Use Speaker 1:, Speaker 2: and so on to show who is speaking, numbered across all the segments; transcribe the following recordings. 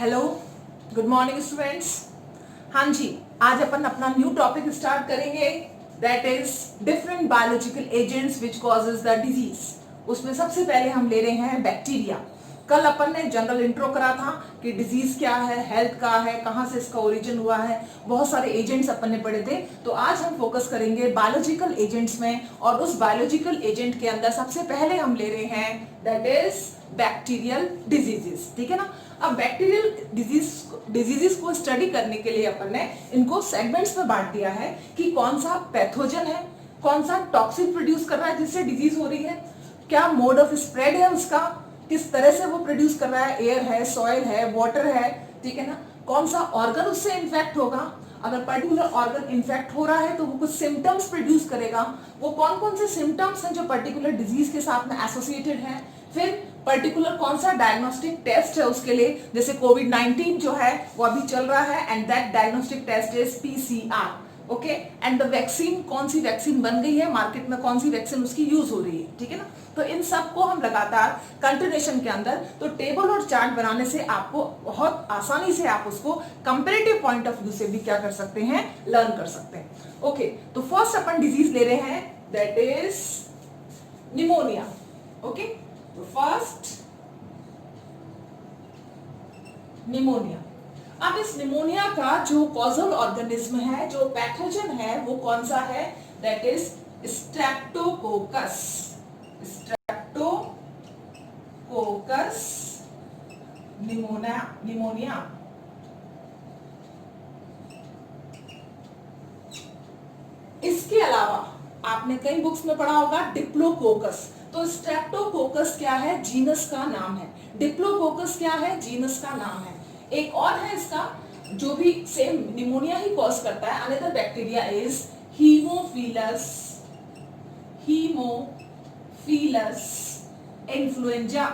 Speaker 1: Hello, good morning students. हाँ जी, आज अपन अपना न्यू टॉपिक स्टार्ट करेंगे, that is different biological agents which causes the disease. उसमें सबसे पहले हम ले रहे हैं बैक्टीरिया। कल अपन ने जनरल इंट्रो करा था कि डिजीज क्या है, हेल्थ का है, कहाँ से इसका ओरिजिन हुआ है, बहुत सारे एजेंट्स अपन ने पढ़े थे। तो आज हम फोकस करेंगे बायोलॉजिकल एजेंट्स में, और उस बायोलॉजिकल एजेंट के अंदर सबसे पहले हम ले रहे हैं दैट इज बैक्टीरियल डिजीजेस। ठीक है ना। अब बैक्टीरियल डिजीजेस को स्टडी करने के लिए अपन ने इनको सेगमेंट्स में बांट दिया है कि कौन सा पैथोजन है, कौन सा टॉक्सिन प्रोड्यूस कर रहा है जिससे डिजीज हो रही है, क्या मोड ऑफ स्प्रेड है उसका, किस तरह से वो प्रोड्यूस कर रहा है, एयर है, सॉइल है, वाटर है, ठीक है ना, कौन सा ऑर्गन उससे इन्फेक्ट होगा, अगर पर्टिकुलर ऑर्गन इन्फेक्ट हो रहा है तो वो कुछ सिम्टम्स प्रोड्यूस करेगा, वो कौन कौन से सिम्टम्स हैं जो पर्टिकुलर डिजीज के साथ में एसोसिएटेड है, फिर पर्टिकुलर कौन सा डायग्नोस्टिक टेस्ट है उसके लिए, जैसे कोविड-19 जो है वो अभी चल रहा है and that diagnostic test is PCR, okay, and the vaccine, कौन सी वैक्सीन बन गई है मार्केट में, कौन सी वैक्सीन उसकी यूज हो रही है, ठीक है ना। तो इन सब को हम लगातार कंटिन्यूएशन के अंदर, तो टेबल और चार्ट बनाने से आपको बहुत आसानी से आप उसको कंपैरेटिव पॉइंट ऑफ व्यू से भी क्या कर सकते हैं, लर्न कर सकते हैं। ओके, तो फर्स्ट अपन डिजीज ले रहे हैं दैट इज निमोनिया। ओके, तो फर्स्ट निमोनिया। अब इस निमोनिया का जो कॉजल ऑर्गेनिज्म है, जो पैथोजन है, वो कौन सा है, that is Streptococcus. Streptococcus pneumonia. इसके अलावा आपने कई बुक्स में पढ़ा होगा डिप्लोकोकस। तो स्ट्रेप्टोकोकस क्या है, जीनस का नाम है, डिप्लोकोकस क्या है, जीनस का नाम है। एक और है इसका जो भी सेम निमोनिया ही कॉज करता है, another bacteria is Haemophilus influenza.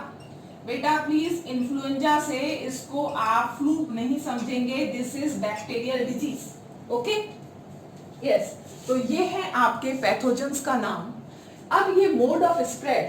Speaker 1: बेटा प्लीज इन्फ्लुएंजा से इसको आप फ्लू नहीं समझेंगे, this is bacterial disease, okay, yes. तो ये है आपके पैथोजेंस का नाम। अब ये मोड ऑफ स्प्रेड,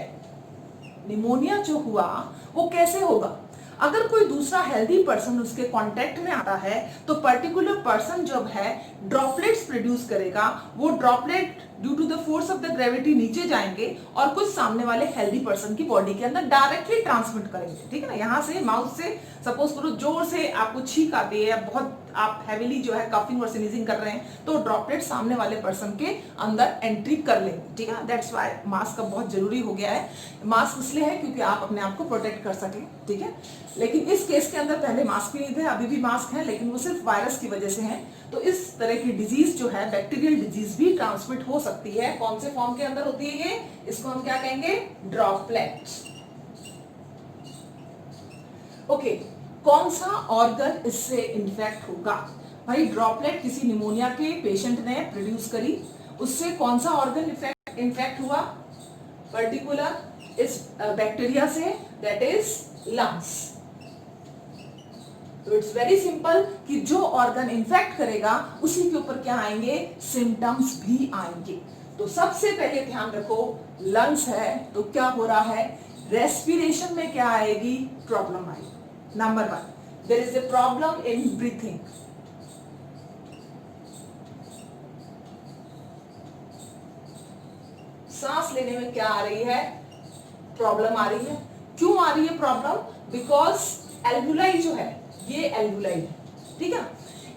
Speaker 1: निमोनिया जो हुआ वो कैसे होगा, अगर कोई दूसरा हेल्दी पर्सन उसके कांटेक्ट में आता है तो पर्टिकुलर पर्सन जब है ड्रॉपलेट्स प्रोड्यूस करेगा, वो droplet due to the force of the gravity नीचे जाएंगे और कुछ सामने वाले हेल्दी पर्सन की बॉडी के अंदर डायरेक्टली ट्रांसमिट करेंगे, ठीक है ना। यहाँ से माउथ से सपोज करो जोर से आपको छींक आती है, बहुत आप हैवीली जो है कफिंग और स्नीजिंग कर रहे हैं, तो ड्रॉपलेट सामने वाले पर्सन के अंदर एंट्री कर लेंगे, ठीक है। दैट्स व्हाई मास्क का बहुत जरूरी हो गया है। मास्क इसलिए है क्योंकि आप अपने आप को प्रोटेक्ट कर सकें, ठीक है। लेकिन इस केस के अंदर पहले मास्क भी नहीं थे, अभी भी मास्क है, लेकिन वो सिर्फ वायरस की वजह से है। तो इस तरह की डिजीज जो है, बैक्टीरियल डिजीज भी ट्रांसमिट हो सकती है। कौन से फॉर्म के अंदर होती है ये, इसको हम क्या कहेंगे, ड्रॉपलेट। ओके, कौन सा ऑर्गन इससे इन्फेक्ट होगा, भाई ड्रॉपलेट किसी निमोनिया के पेशेंट ने प्रोड्यूस करी, उससे कौन सा ऑर्गन इन्फेक्ट हुआ, पर्टिकुलर इस बैक्टीरिया से, दैट इज लंग्स। तो इट्स वेरी सिंपल कि जो ऑर्गन इन्फेक्ट करेगा उसी के ऊपर क्या आएंगे, सिम्टम्स भी आएंगे। तो सबसे पहले ध्यान रखो, लंग्स है तो क्या हो रहा है, रेस्पिरेशन में क्या आएगी, प्रॉब्लम आएगी। Number 1, there is a problem in breathing. सांस लेने में क्या आ रही है, प्रॉब्लम आ रही है। क्यों आ रही है प्रॉब्लम, बिकॉज एल्वुलाई जो है, ये एल्वुलाई है, ठीक है।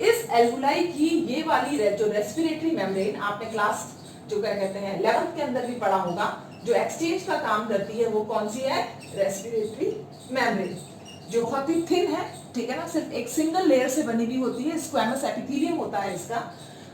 Speaker 1: इस एल्वुलाई की ये वाली जो रेस्पिरेटरी मेम्ब्रेन, आपने क्लास जो क्या कहते हैं 11th के अंदर भी पढ़ा होगा, जो एक्सचेंज का काम करती है, वो कौन सी है, रेस्पिरेटरी मेम्ब्रेन, जो बहुत ही थिन है, ठीक है ना, सिर्फ एक सिंगल लेयर से बनी हुई होती है, स्क्वैमस एपिथेलियम होता है इसका।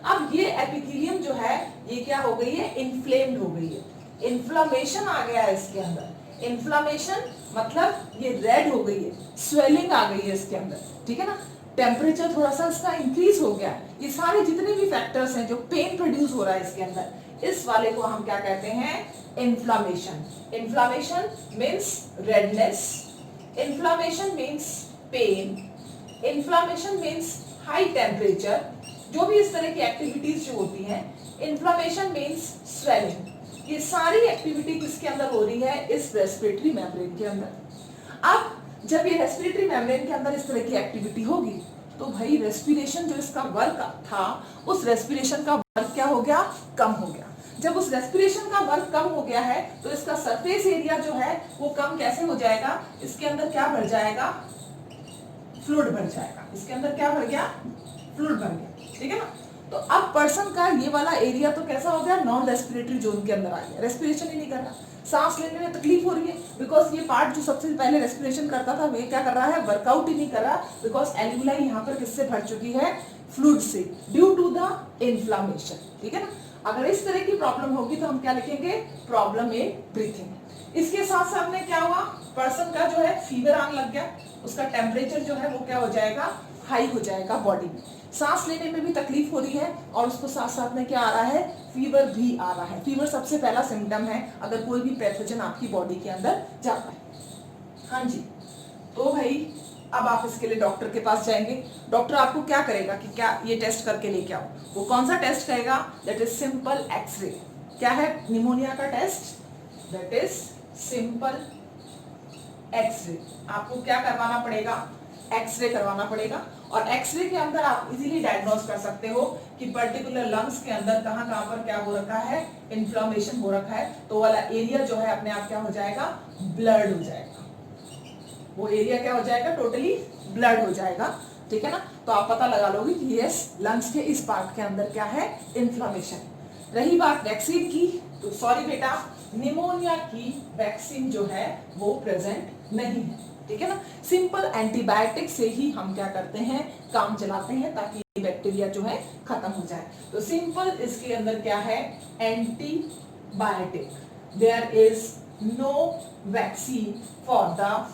Speaker 1: अब ये एपिथेलियम जो है ये क्या हो गई है, इन्फ्लेम्ड हो गई है, इन्फ्लामेशन आ गया है इसके अंदर। इन्फ्लामेशन मतलब ये रेड हो गई है, स्वेलिंग आ गई है इसके अंदर, ठीक है ना, टेम्परेचर थोड़ा सा इसका इंक्रीज हो गया। ये सारे जितने भी फैक्टर्स हैं जो पेन प्रोड्यूस हो रहा है इसके अंदर, इस वाले को हम क्या कहते हैं, inflammation. Inflammation means redness, inflammation means pain, inflammation means high temperature, जो भी इस तरह की एक्टिविटीज जो होती हैं, इन्फ्लामेशन मीन्स स्वेलिंग। ये सारी एक्टिविटी किसके अंदर हो रही है, इस रेस्पिरेटरी मेम्ब्रेन के अंदर। अब जब ये रेस्पिरेटरी मेम्ब्रेन के अंदर इस तरह की एक्टिविटी होगी तो भाई रेस्पिरेशन जो इसका वर्क था उस रेस्पिरेशन का वर्क क्या हो गया, कम हो गया। जब उस रेस्पिरेशन का वर्क कम हो गया है तो इसका सरफेस एरिया जो है वो कम कैसे हो जाएगा, इसके अंदर क्या भर जाएगा, फ्लूइड भर जाएगा। इसके अंदर क्या भर गया, फ्लूइड भर गया, ठीक है ना। तो अब पर्सन का ये वाला एरिया तो कैसा हो गया, नॉन रेस्पिरेटरी जोन के अंदर आ गया, रेस्पिरेशन ही नहीं कर रहा, सांस लेने में तकलीफ हो रही है बिकॉज ये पार्ट जो सबसे पहले रेस्पिरेशन करता था वो क्या कर रहा है, वर्कआउट ही नहीं कर रहा बिकॉज एल्वियोलाई यहाँ पर किससे भर चुकी है, फ्लूइड से, ड्यू टू द इन्फ्लामेशन, ठीक है ना। अगर इस तरह की प्रॉब्लम होगी तो हम क्या लिखेंगे, प्रॉब्लम इन ब्रीथिंग। इसके साथ साथ में क्या हुआ, पर्सन का जो है फीवर आने लग गया, उसका टेम्परेचर जो है वो क्या हो जाएगा, हाई हो जाएगा बॉडी में, सांस लेने में भी तकलीफ हो रही है और उसको साथ साथ में क्या आ रहा है, फीवर भी आ रहा है। फीवर सबसे पहला सिम्टम है अगर कोई भी पैथोजन आपकी बॉडी के अंदर जाता है। हाँ जी, तो भाई अब आप इसके लिए डॉक्टर के पास जाएंगे, डॉक्टर आपको क्या करेगा कि क्या ये टेस्ट करके लेके आओ। वो कौन सा टेस्ट करेगा, दैट इज सिंपल एक्सरे। क्या है निमोनिया का test, that is simple X-ray. आपको क्या करवाना पड़ेगा, एक्सरे करवाना पड़ेगा और एक्सरे के अंदर आप इजीली डायग्नोस कर सकते हो कि पर्टिकुलर लंग्स के अंदर कहां कहां पर क्या हो रखा है, इन्फ्लेमेशन हो रखा है। तो वाला एरिया जो है अपने आप क्या हो जाएगा, ब्लड हो जाएगा, वो एरिया क्या हो जाएगा, टोटली ब्लड हो जाएगा, ठीक है ना। तो आप पता लगा लोगे कि यस लंग्स के इस पार्ट के अंदर क्या है, इन्फ्लेमेशन। रही बात वैक्सीन की, तो सॉरी बेटा, निमोनिया की वैक्सीन जो है वो प्रेजेंट नहीं है, ठीक है ना। सिंपल एंटीबायोटिक से ही हम क्या करते हैं, काम चलाते हैं ताकि बैक्टीरिया जो है खत्म हो जाए। तो सिंपल इसके अंदर क्या है, antibiotic. There is no vaccine for the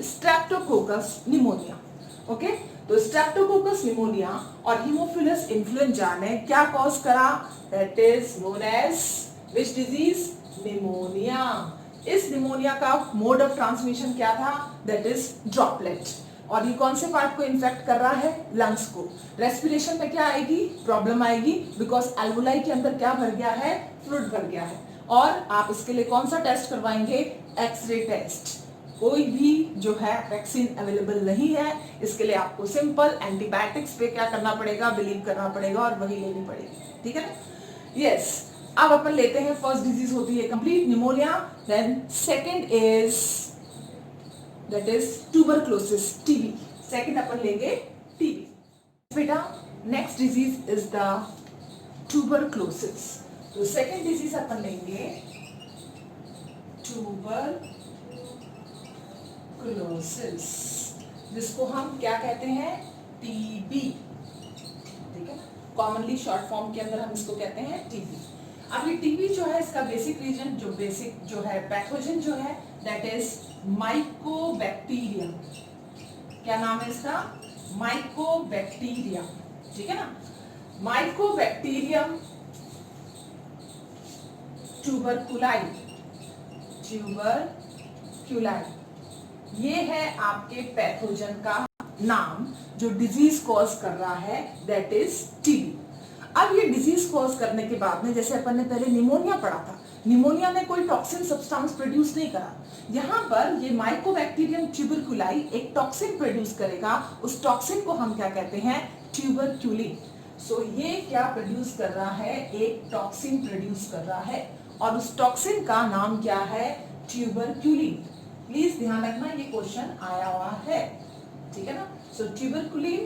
Speaker 1: streptococcus pneumonia. Okay, तो स्ट्रेप्टोकोकस निमोनिया और हीमोफिलस इन्फ्लुएंजा ने क्या कॉज करा, that is known as which disease, pneumonia. इस निमोनिया का मोड ऑफ ट्रांसमिशन क्या था, दैट इज ड्रॉपलेट। और ये कौन से पार्ट को इन्फेक्ट कर रहा है, लंग्स को। रेस्पिरेशन में क्या आएगी, प्रॉब्लम आएगी बिकॉज एल्वोलाई के अंदर क्या भर गया है, फ्लूइड भर गया है। और आप इसके लिए कौन सा टेस्ट करवाएंगे, एक्सरे टेस्ट। कोई भी जो है वैक्सीन अवेलेबल नहीं है, इसके लिए आपको सिंपल एंटीबायोटिक्स पे क्या करना पड़ेगा, बिलीव करना पड़ेगा और वही लेनी पड़ेगी, ठीक है ना। यस, अब अपन लेते हैं, फर्स्ट डिजीज होती है complete pneumonia, then second is that is tuberculosis, TB. Second अपन लेंगे टीबी। बेटा next disease is the tuberculosis. तो सेकंड डिजीज अपन लेंगे ट्यूबरक्लोसिस, जिसको हम क्या कहते हैं, टीबी, ठीक है ना। कॉमनली शॉर्ट फॉर्म के अंदर हम इसको कहते हैं टीबी। अब ये टीबी जो है इसका बेसिक रीजन जो बेसिक जो है पैथोजन जो है दैट इज माइकोबैक्टीरियम। क्या नाम है इसका, माइकोबैक्टीरियम, ठीक है ना। माइकोबैक्टीरियम ट्यूबरकुलाई, ट्यूबरकुलाई, ये है आपके पैथोजन का नाम जो डिजीज कॉज कर रहा है, दैट इज टीबी। अब ये डिजीज कॉज करने के बाद में, जैसे अपन ने पहले निमोनिया पढ़ा था, निमोनिया ने कोई टॉक्सिन सब्सटेंस प्रोड्यूस नहीं करा, यहाँ पर ये माइकोबैक्टीरियम ट्यूबरकुलाई एक टॉक्सिन प्रोड्यूस करेगा। उस टॉक्सिन को हम क्या कहते हैं, ट्यूबरक्यूलिन। सो ये क्या प्रोड्यूस कर रहा है, एक टॉक्सिन प्रोड्यूस कर रहा है और उस टॉक्सिन का नाम क्या है, ट्यूबरक्यूलिन। प्लीज ध्यान रखना ये क्वेश्चन आया हुआ है, ठीक है ना। सो ट्यूबरक्यूलिन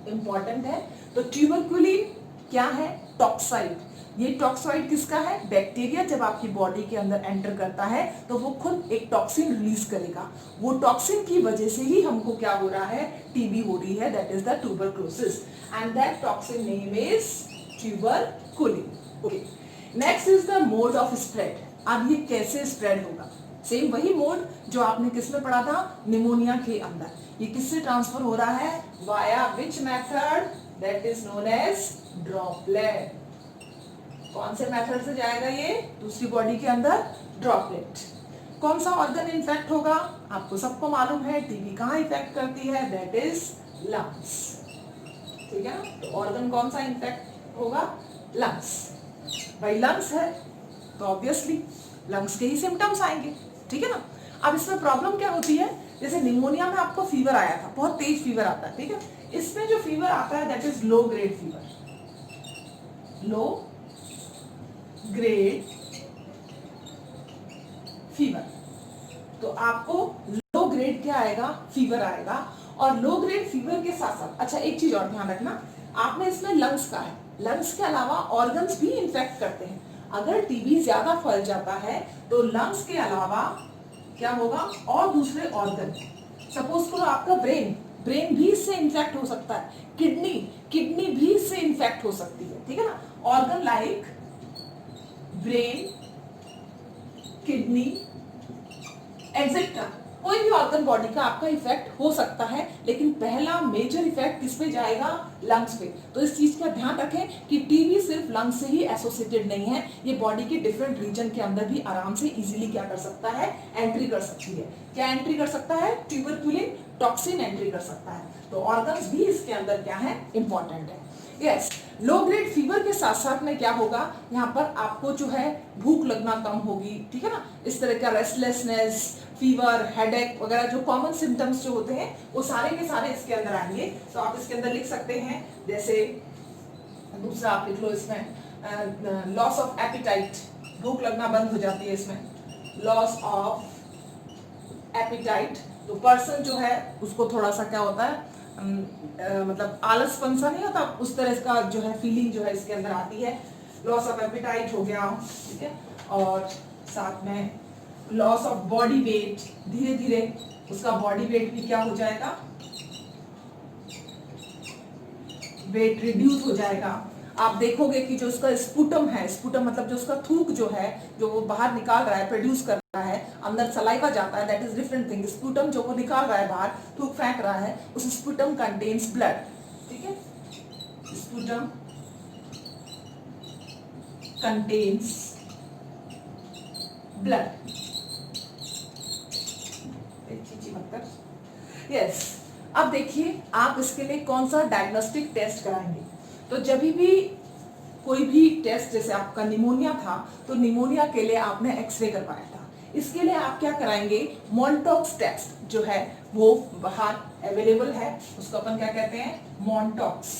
Speaker 1: इंपॉर्टेंट है। तो ट्यूबरक्यूलिन क्या है, टॉक्साइड। ये टॉक्साइड किसका है, बैक्टीरिया जब आपकी बॉडी के अंदर एंटर करता है तो वो खुद एक टॉक्सिन रिलीज करेगा। वो टॉक्सिन की वजह से ही हमको क्या हो रहा है, टीबी हो रही है, that is the tuberculosis and that toxin name is tuberculin. Okay, next is the mode of spread. अब ये कैसे स्प्रेड होगा, सेम वही मोड जो आपने किसमें पढ़ा था, निमोनिया के अंदर। ये किससे ट्रांसफर हो रहा है, via which method, that is known as droplet. कौन से मेथड से जाएगा ये, दूसरी बॉडी के अंदर, ड्रॉपलेट। कौन सा ऑर्गन इन्फेक्ट होगा, आपको सबको मालूम है टीबी कहाँ इफेक्ट करती है, दैट इज लंग्स, ठीक है ना। तो ऑर्गन कौन सा इन्फेक्ट होगा, लंग्स। भाई लंग्स है तो ऑब्वियसली लंग्स के ही सिम्टम्स आएंगे, ठीक है ना। अब इसमें प्रॉब्लम क्या होती है, जैसे निमोनिया में आपको फीवर आया था, बहुत तेज फीवर आता है, ठीक है, इसमें जो फीवर आता है that is low grade fever, low grade fever. तो आपको लो ग्रेड क्या आएगा, फीवर आएगा। और लो ग्रेड फीवर के साथ साथ, अच्छा एक चीज और ध्यान रखना, आपने इसमें लंग्स का है, लंग्स के अलावा ऑर्गन्स भी इन्फेक्ट करते हैं। अगर टीबी ज्यादा फैल जाता है तो लंग्स के अलावा क्या होगा, और दूसरे ऑर्गन, सपोज करो आपका ब्रेन, ब्रेन भी इससे इन्फेक्ट हो सकता है, किडनी, किडनी भी इससे इन्फेक्ट हो सकती है, ठीक है ना। ऑर्गन लाइक ब्रेन, किडनी, एग्जेक्ट्रा, कोई भी ऑर्गन बॉडी का आपका इफेक्ट हो सकता है, लेकिन पहला मेजर इफेक्ट किस पे जाएगा, लंग्स पे। तो इस चीज का ध्यान रखें कि टीबी सिर्फ लंग्स से ही एसोसिएटेड नहीं है, ये बॉडी के डिफरेंट रीजन के अंदर भी आराम से इजीली क्या कर सकता है, एंट्री कर सकती है। क्या एंट्री कर सकता है, ट्यूबरकुलिन टॉक्सिन एंट्री कर सकता है। तो ऑर्गन्स भी इसके अंदर क्या है, इंपॉर्टेंट है। यस, लो ग्रेड फीवर के साथ साथ में क्या होगा, यहाँ पर आपको जो है भूख लगना कम होगी, ठीक है ना, इस तरह का रेस्टलेसनेस, फीवर, हेडेक वगैरह जो कॉमन सिम्टम्स जो होते हैं वो सारे के सारे इसके अंदर आएंगे। तो आप इसके अंदर लिख सकते हैं, जैसे दूसरा आप लिख लो इसमें लॉस ऑफ एपिटाइट, भूख लगना बंद हो जाती है इसमें, लॉस ऑफ एपिटाइट। तो पर्सन जो है उसको थोड़ा सा क्या होता है, मतलब आलसपन सा नहीं होता, उस तरह का जो है फीलिंग जो है इसके अंदर आती है। लॉस ऑफ एपिटाइट हो गया, ठीक है, और साथ में लॉस ऑफ बॉडी वेट, धीरे धीरे उसका बॉडी वेट भी क्या हो जाएगा, वेट रिड्यूस हो जाएगा। आप देखोगे कि जो उसका स्पुटम है, स्पुटम मतलब जो उसका थूक जो है, जो वो बाहर निकाल रहा है, प्रोड्यूस कर रहा है, अंदर सलाइवा जाता है, that is different thing. Sputum जो वो निकाल रहा है बाहर, थूक फेंक रहा है, उस स्पुटम कंटेन्स ब्लड, ठीक है, स्पुटम कंटेन्स ब्लड। यस, अब देखिए आप इसके लिए कौन सा डायग्नोस्टिक टेस्ट कराएंगे। तो जब भी कोई भी टेस्ट, जैसे आपका निमोनिया था तो निमोनिया के लिए आपने एक्सरे करवाया था, इसके लिए आप क्या कराएंगे, मॉन्टॉक्स टेस्ट जो है वो बाहर अवेलेबल है, उसको अपन क्या कहते हैं, मॉन्टॉक्स।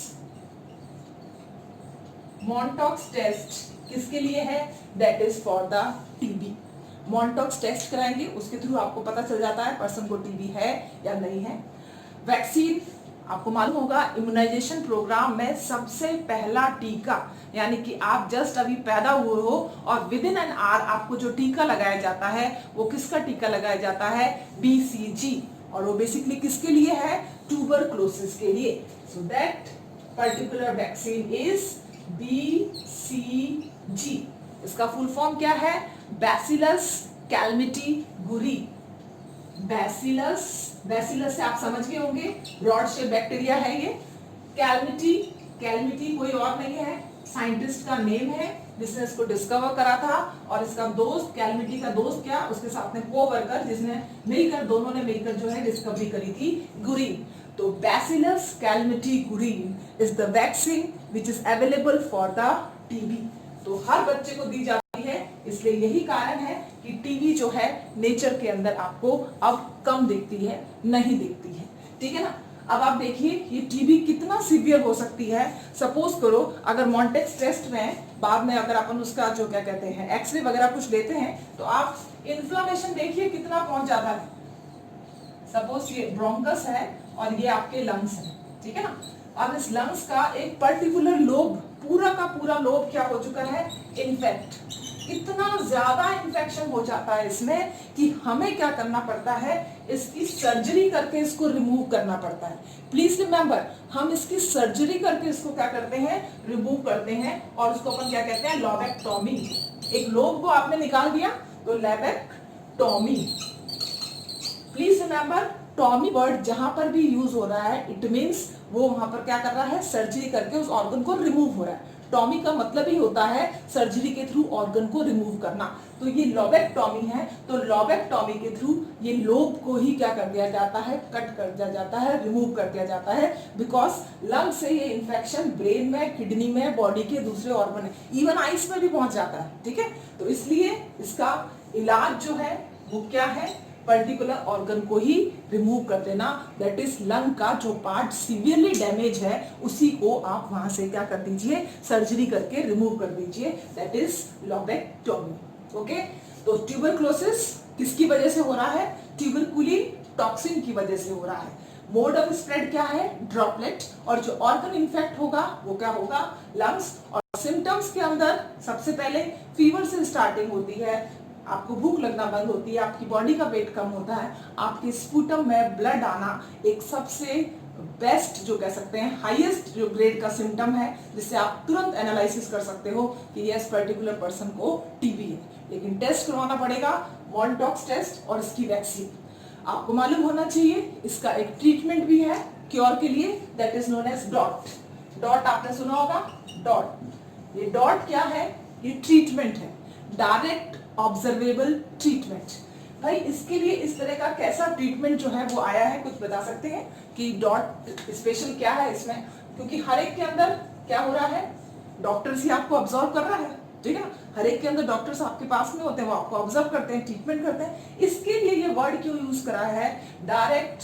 Speaker 1: मॉन्टॉक्स टेस्ट किसके लिए है, that is for the TB. Mantoux test कराएंगे, उसके थ्रू आपको पता चल जाता है पर्सन को टीबी है या नहीं है। वैक्सीन, आपको मालूम होगा इम्यूनाइजेशन प्रोग्राम में सबसे पहला टीका, यानी कि आप जस्ट अभी पैदा हुए हो और विद इन एन आवर आपको जो टीका लगाया जाता है वो किसका टीका लगाया जाता है, BCG, और वो बेसिकली किसके लिए है, ट्यूबरक्लोसिस के लिए। So that particular vaccine is BCG। इसका फुल फॉर्म क्या है, बैसिलस कैलमिटी गुरी। बैसिलस, बैसिलस से आप समझ गए होंगे, ब्रॉड शेप बैक्टीरिया है ये। कैलमिटी, कैलमिटी कोई और नहीं है, साइंटिस्ट का नेम है जिसने इसको डिस्कवर करा था, और इसका दोस्त, कैलमिटी का दोस्त क्या, उसके साथ में कोवर्कर जिसने मिलकर, दोनों ने मिलकर जो है डिस्कवरी करी थी, गुरीन। तो bacillus calamity गुरीन is the vaccine which is available for the TB. तो हर बच्चे को दी जाती है, इसलिए यही कारण है कि टीबी जो है नेचर के अंदर आपको अब कम दिखती है, नहीं दिखती है, ठीक है ना। अब आप देखिए ये टीबी कितना सीवियर हो सकती है। सपोज करो अगर मॉन्टेक्स टेस्ट में बाद में अगर अपन उसका जो क्या कहते हैं एक्सरे वगैरह कुछ लेते हैं तो आप इन्फ्लेमेशन देखिए कितना पहुंच जाता है। सपोज ये ब्रोंकस है और ये आपके लंग्स है, ठीक है ना। अब इस लंग्स का एक पर्टिकुलर लोब, पूरा का पूरा लोब क्या हो चुका है, इन्फेक्ट। इतना ज्यादा इन्फेक्शन हो जाता है इसमें कि हमें क्या करना पड़ता है, इसकी सर्जरी करके इसको रिमूव करना पड़ता है। प्लीज रिमेंबर, हम इसकी सर्जरी करके इसको क्या करते हैं, रिमूव करते हैं, और उसको अपन क्या कहते हैं, लॉबेक्टॉमी। एक लोब को आपने निकाल दिया तो लॉबेक्टॉमी। प्लीज रिमेंबर, टॉमी वर्ड जहां पर भी यूज हो रहा है इट मीन्स वो वहां पर क्या कर रहा है, सर्जरी करके उस ऑर्गन को रिमूव हो रहा है। टॉमी का मतलब ही होता है सर्जरी के थ्रू ऑर्गन को रिमूव करना। तो ये लॉबेक्टॉमी है, तो लॉबेक्टॉमी के थ्रू ये लोब को ही क्या कर दिया जाता है, कट कर दिया जाता है, रिमूव कर दिया जाता है, बिकॉज लंग से ये इन्फेक्शन ब्रेन में, किडनी में, बॉडी के दूसरे ऑर्गन में, इवन आइस में भी पहुंच जाता है, ठीक है। तो इसलिए इसका इलाज जो है वो क्या है, पर्टिकुलर ऑर्गन को ही रिमूव कर देना, दैट इज लंग का जो पार्ट सीवियरली डैमेज है उसी को आप वहां से क्या कर दीजिए, सर्जरी करके रिमूव कर दीजिए, दैट इज लोबेक्टोमी। ओके, तो ट्यूबरक्लोसिस किसकी वजह से हो रहा है, ट्यूबरकुलिन टॉक्सिन की वजह से हो रहा है। मोड ऑफ स्प्रेड क्या है, ड्रॉपलेट, और जो ऑर्गन इन्फेक्ट होगा वो क्या होगा, लंग्स। और सिम्टम्स के अंदर सबसे पहले फीवर से स्टार्टिंग होती है, आपको भूख लगना बंद होती है, आपकी बॉडी का वेट कम होता है, आपके स्पूटम में ब्लड आना एक सबसे बेस्ट जो कह सकते हैं हाईएस्ट जो ग्रेड का सिम्टम है, जिससे आप तुरंत एनालिसिस कर सकते हो कि यस पर्टिकुलर पर्सन को टीबी है। लेकिन टेस्ट करवाना पड़ेगा, मॉलटॉक्स टेस्ट और इसकी वैक्सीन। आपको मालूम होना चाहिए इसका एक ट्रीटमेंट भी है क्योर के लिए, that is known as DOT. DOT आपने सुना होगा, डॉट। ये डॉट क्या है, ये ट्रीटमेंट है, डायरेक्ट ऑब्जर्वेबल ट्रीटमेंट। भाई इसके लिए इस तरह का कैसा ट्रीटमेंट जो है वो आया है, कुछ बता सकते हैं कि डॉट स्पेशल क्या है इसमें, क्योंकि हर एक के अंदर क्या हो रहा है, डॉक्टर्स ही आपको ऑब्जर्व कर रहा है, ठीक है ना, हर एक के अंदर डॉक्टर्स आपके पास में होते हैं, वो आपको ऑब्जर्व करते हैं, ट्रीटमेंट करते हैं। इसके लिए ये वर्ड क्यों यूज करा है, direct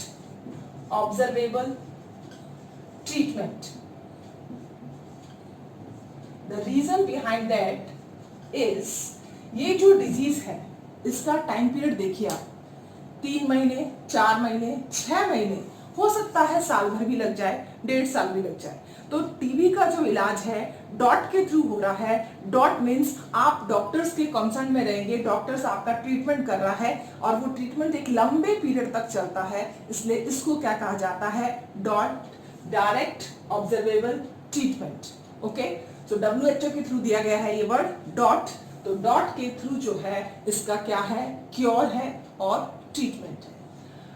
Speaker 1: observable treatment. The reason behind that is, ये जो डिजीज है इसका टाइम पीरियड देखिए आप, 3 महीने, 4 महीने, 6 महीने, हो सकता है साल भर भी लग जाए, 1.5 साल भी लग जाए। तो टीबी का जो इलाज है डॉट के थ्रू हो रहा है। डॉट मीन्स आप डॉक्टर्स के कंसर्न में रहेंगे, डॉक्टर्स आपका ट्रीटमेंट कर रहा है और वो ट्रीटमेंट एक लंबे पीरियड तक चलता है, इसलिए इसको क्या कहा जाता है, dot, direct observable treatment. Okay, तो WHO के थ्रू दिया गया है ये वर्ड डॉट। तो डॉट के थ्रू जो है इसका क्या है, क्योर है और ट्रीटमेंट है।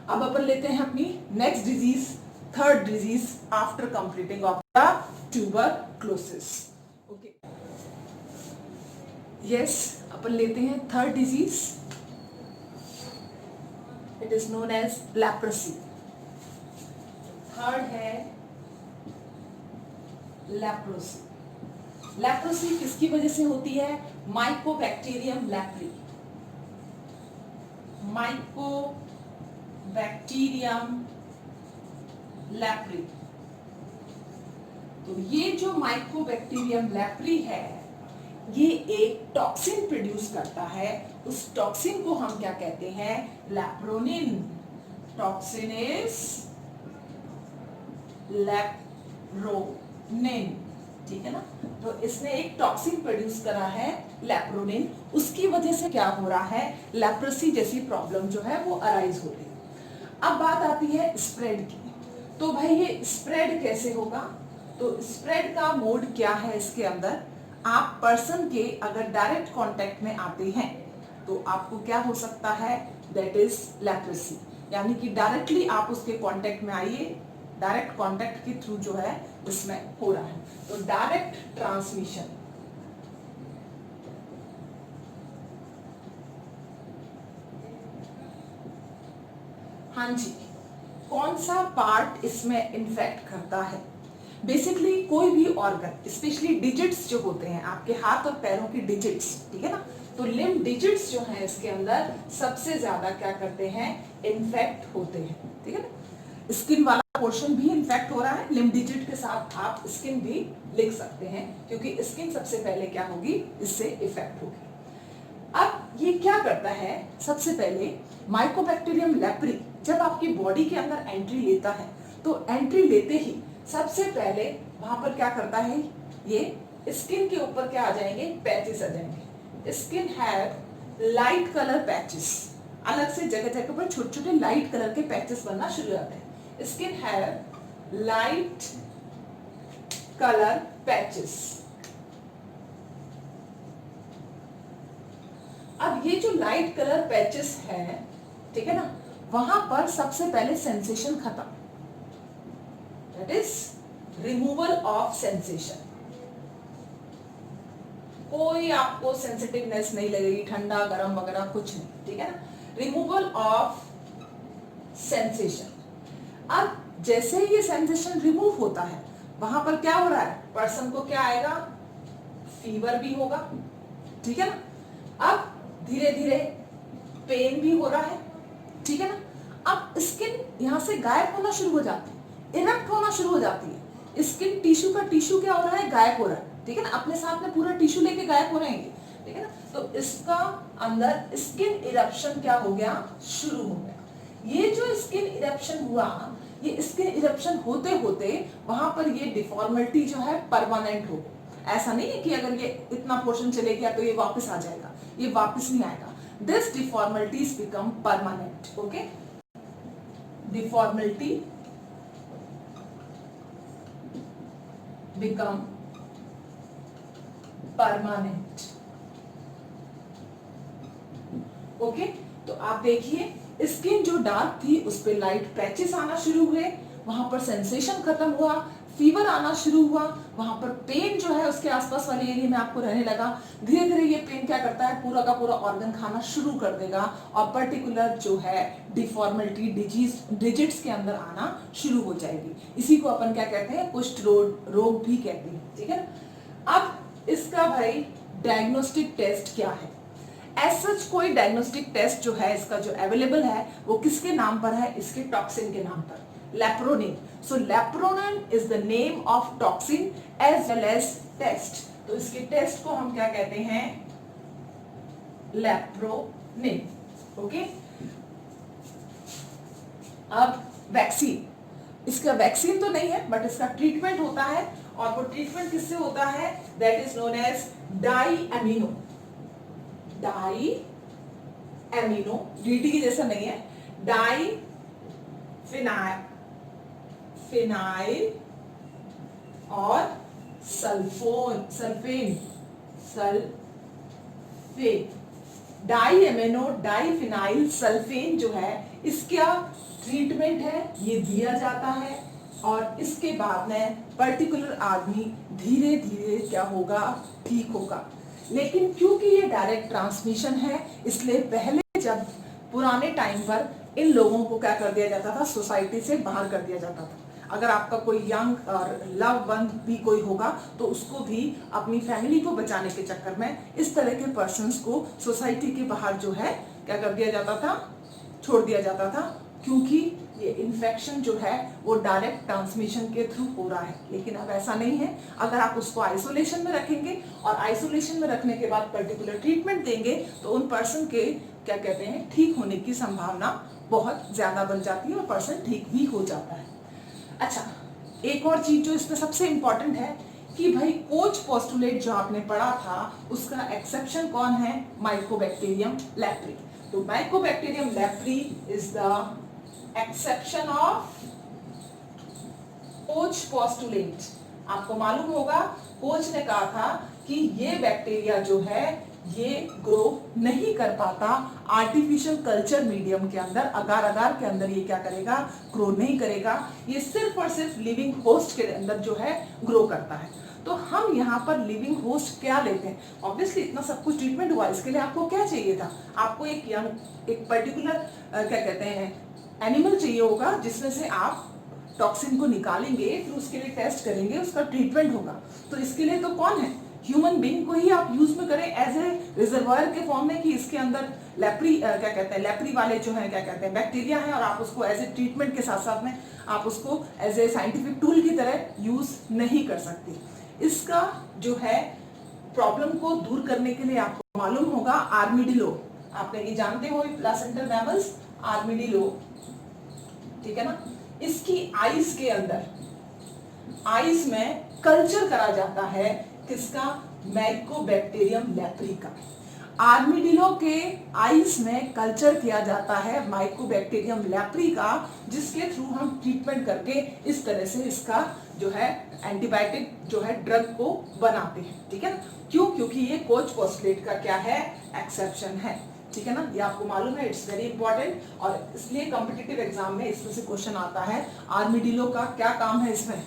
Speaker 1: अब अपन लेते हैं अपनी next disease, third disease after completing of the tuberculosis. Okay, yes, अपन लेते हैं third disease, it is known as leprosy. Third है लेप्रोसी। लेप्रोसी किसकी वजह से होती है, माइकोबैक्टीरियम लेप्री। Mycobacterium leprae. तो ये जो माइकोबैक्टीरियम लेप्री है ये एक टॉक्सिन प्रोड्यूस करता है, उस टॉक्सिन को हम क्या कहते हैं, लेप्रोनिन। टॉक्सिन इज लेप्रोनिन, ठीक है ना। तो इसने एक टॉक्सिन प्रोड्यूस करा है लेप्रोनिन, उसकी वजह से क्या हो रहा है, लेप्रोसी जैसी प्रॉब्लम जो है वो अराइज हो रही है। अब बात आती है स्प्रेड की। तो भाई ये स्प्रेड कैसे होगा, तो स्प्रेड का मोड क्या है इसके अंदर, आप पर्सन के अगर डायरेक्ट कांटेक्ट में आते हैं तो आपको क्या हो सकता है, दैट इज लेप्रोसी। यानी कि डायरेक्टली आप उसके कांटेक्ट में आइए, डायरेक्ट कांटेक्ट के थ्रू जो है इसमें हो रहा है, तो डायरेक्ट ट्रांसमिशन। हाँ जी, कौन सा पार्ट इसमें इन्फेक्ट करता है, बेसिकली कोई भी ऑर्गन, स्पेशली डिजिट्स जो होते हैं आपके हाथ और पैरों की डिजिट्स, ठीक है ना, तो लिम्ब डिजिट्स जो हैं इसके अंदर सबसे ज्यादा क्या करते हैं, इन्फेक्ट होते हैं, ठीक है ना। स्किन वाला पोर्शन भी इन्फेक्ट हो रहा है, लिम्ब डिजिट के साथ आप स्किन भी लिख सकते हैं, क्योंकि स्किन सबसे पहले क्या होगी, इससे इफेक्ट होगी। अब ये क्या करता है, सबसे पहले माइकोबैक्टीरियम लेप्री जब आपकी बॉडी के अंदर एंट्री लेता है तो एंट्री लेते ही सबसे पहले वहां पर क्या करता है, ये स्किन के ऊपर क्या आ जाएंगे, पैचेस आ जाएंगे। Skin have light colour patches, अलग से जगह जगह पर छोटे छोटे लाइट कलर के पैचेस बनना शुरू हो जाते हैं। Skin have light colour patches. अब ये जो लाइट कलर पैचेस है, ठीक है ना, वहां पर सबसे पहले सेंसेशन खत्म, that is removal of sensation. कोई आपको सेंसिटिवनेस नहीं लगेगी, ठंडा गरम वगैरह कुछ नहीं, ठीक है ना, रिमूवल ऑफ सेंसेशन। अब जैसे ये सेंसेशन रिमूव होता है वहां पर क्या हो रहा है, पर्सन को क्या आएगा, फीवर भी होगा, ठीक है ना। अब धीरे धीरे पेन भी हो रहा है, ठीक है ना। अब स्किन यहाँ से गायब होना शुरू हो जाती है, इरप्ट होना शुरू हो जाती है। स्किन टिश्यू का टिश्यू क्या हो रहा है, गायब हो रहा है, ठीक है ना, अपने साथ में पूरा टिश्यू लेके गायब हो रहेंगे, ठीक है ना। तो इसका अंदर स्किन इरप्शन क्या हो गया, शुरू हो गया। ये जो स्किन इरप्शन हुआ, ये स्किन इरप्शन होते होते वहां पर ये डिफॉर्मिटी जो है परमानेंट हो गई। ऐसा नहीं है कि अगर ये इतना पोर्शन चले गया तो ये वापस आ जाएगा, ये वापस नहीं आएगा। This deformities become permanent, okay. Deformity become permanent, okay. तो आप देखिए स्किन जो डार्क थी उस पे लाइट पैचेस आना शुरू हुए, वहां पर सेंसेशन खत्म हुआ, फीवर आना शुरू हुआ, वहां पर पेन जो है उसके आसपास वाले एरिया में आपको रहने लगा। धीरे धीरे ये पेन क्या करता है, पूरा का पूरा ऑर्गन खाना शुरू कर देगा और पर्टिकुलर जो है डिफॉर्मिटी डिजिट्स के अंदर आना शुरू हो जाएगी। इसी को अपन क्या कहते हैं, कुष्ठ रोग भी कहते हैं, ठीक है ना। अब इसका भाई डायग्नोस्टिक टेस्ट क्या है? एज सच कोई डायग्नोस्टिक टेस्ट जो है इसका जो अवेलेबल है वो किसके नाम पर है, इसके टॉक्सिन के नाम पर, lepromin. So lepromin is the name of toxin as well as test. तो इसके टेस्ट को हम क्या कहते हैं, लेप्रोनिन, ओके। अब वैक्सीन, इसका वैक्सीन तो नहीं है बट इसका ट्रीटमेंट होता है, और वो ट्रीटमेंट किससे होता है, that is known as diamino. Diamino, DT की जैसा नहीं है, डाई फिनाइल और sulphone diamino diphenyl sulphone जो है इसका ट्रीटमेंट है, ये दिया जाता है। और इसके बाद में पर्टिकुलर आदमी धीरे धीरे क्या होगा, ठीक होगा। लेकिन क्योंकि ये डायरेक्ट ट्रांसमिशन है, इसलिए पहले जब पुराने टाइम पर इन लोगों को क्या कर दिया जाता था, सोसाइटी से बाहर कर दिया जाता था। अगर आपका कोई यंग और लव वन भी कोई होगा तो उसको भी अपनी फैमिली को बचाने के चक्कर में इस तरह के पर्सन्स को सोसाइटी के बाहर जो है क्या कर दिया जाता था, छोड़ दिया जाता था, क्योंकि ये इन्फेक्शन जो है वो डायरेक्ट ट्रांसमिशन के थ्रू हो रहा है। लेकिन अब ऐसा नहीं है, अगर आप उसको आइसोलेशन में रखेंगे और आइसोलेशन में रखने के बाद पर्टिकुलर ट्रीटमेंट देंगे तो उन पर्सन के क्या कहते हैं, ठीक होने की संभावना बहुत ज्यादा बन जाती है और पर्सन ठीक भी हो जाता है। अच्छा, एक और चीज जो इसमें सबसे इंपॉर्टेंट है कि भाई कोच पोस्टुलेट जो आपने पढ़ा था उसका एक्सेप्शन कौन है, माइकोबैक्टीरियम लेप्री। तो Mycobacterium leprae is the exception of Koch postulate. आपको मालूम होगा कोच ने कहा था कि ये बैक्टीरिया जो है ये ग्रो नहीं कर पाता आर्टिफिशियल कल्चर मीडियम के अंदर, अगार अगार के अंदर ये क्या करेगा, ग्रो नहीं करेगा। ये सिर्फ और सिर्फ लिविंग होस्ट के अंदर जो है ग्रो करता है। तो हम यहाँ पर लिविंग होस्ट क्या लेते हैं, ऑब्वियसली इतना सब कुछ ट्रीटमेंट हुआ, इसके लिए आपको क्या चाहिए था, आपको एक पर्टिकुलर क्या कहते हैं एनिमल चाहिए होगा जिसमें से आप टॉक्सिन को निकालेंगे, फिर उसके लिए टेस्ट करेंगे, उसका ट्रीटमेंट होगा। तो इसके लिए तो कौन है, ह्यूमन बीइंग को ही आप यूज में करें एज ए रिजर्वायर के फॉर्म में कि इसके अंदर लेप्री क्या कहते हैं, लेप्री वाले जो है क्या कहते हैं बैक्टीरिया है, और आप उसको एज ए ट्रीटमेंट के साथ साथ में आप उसको एज ए साइंटिफिक टूल की तरह यूज नहीं कर सकते। इसका जो है प्रॉब्लम को दूर करने के लिए आपको मालूम होगा आर्मिडिलो, आपने ये जानते हो प्लासेंटल मैमल्स आर्मिडिलो, ठीक है ना। इसकी आइज के अंदर, आइज में कल्चर करा जाता है किसका, माइकोबैक्टीरियम लेप्री का। आर्मिडिलो के आइज में कल्चर किया जाता है माइकोबैक्टीरियम लेप्री का, जिसके थ्रू हम ट्रीटमेंट करके इस तरह से इसका जो है एंटीबायोटिक जो है ड्रग को बनाते हैं, ठीक है ना। क्यों, क्योंकि ये कोच पोस्टुलेट का क्या है, एक्सेप्शन है, ठीक है ना। ये आपको मालूम है, इट्स वेरी इंपॉर्टेंट, और इसलिए कॉम्पिटिटिव एग्जाम में इसमें से क्वेश्चन आता है आर्मिडिलो का क्या काम है इसमें।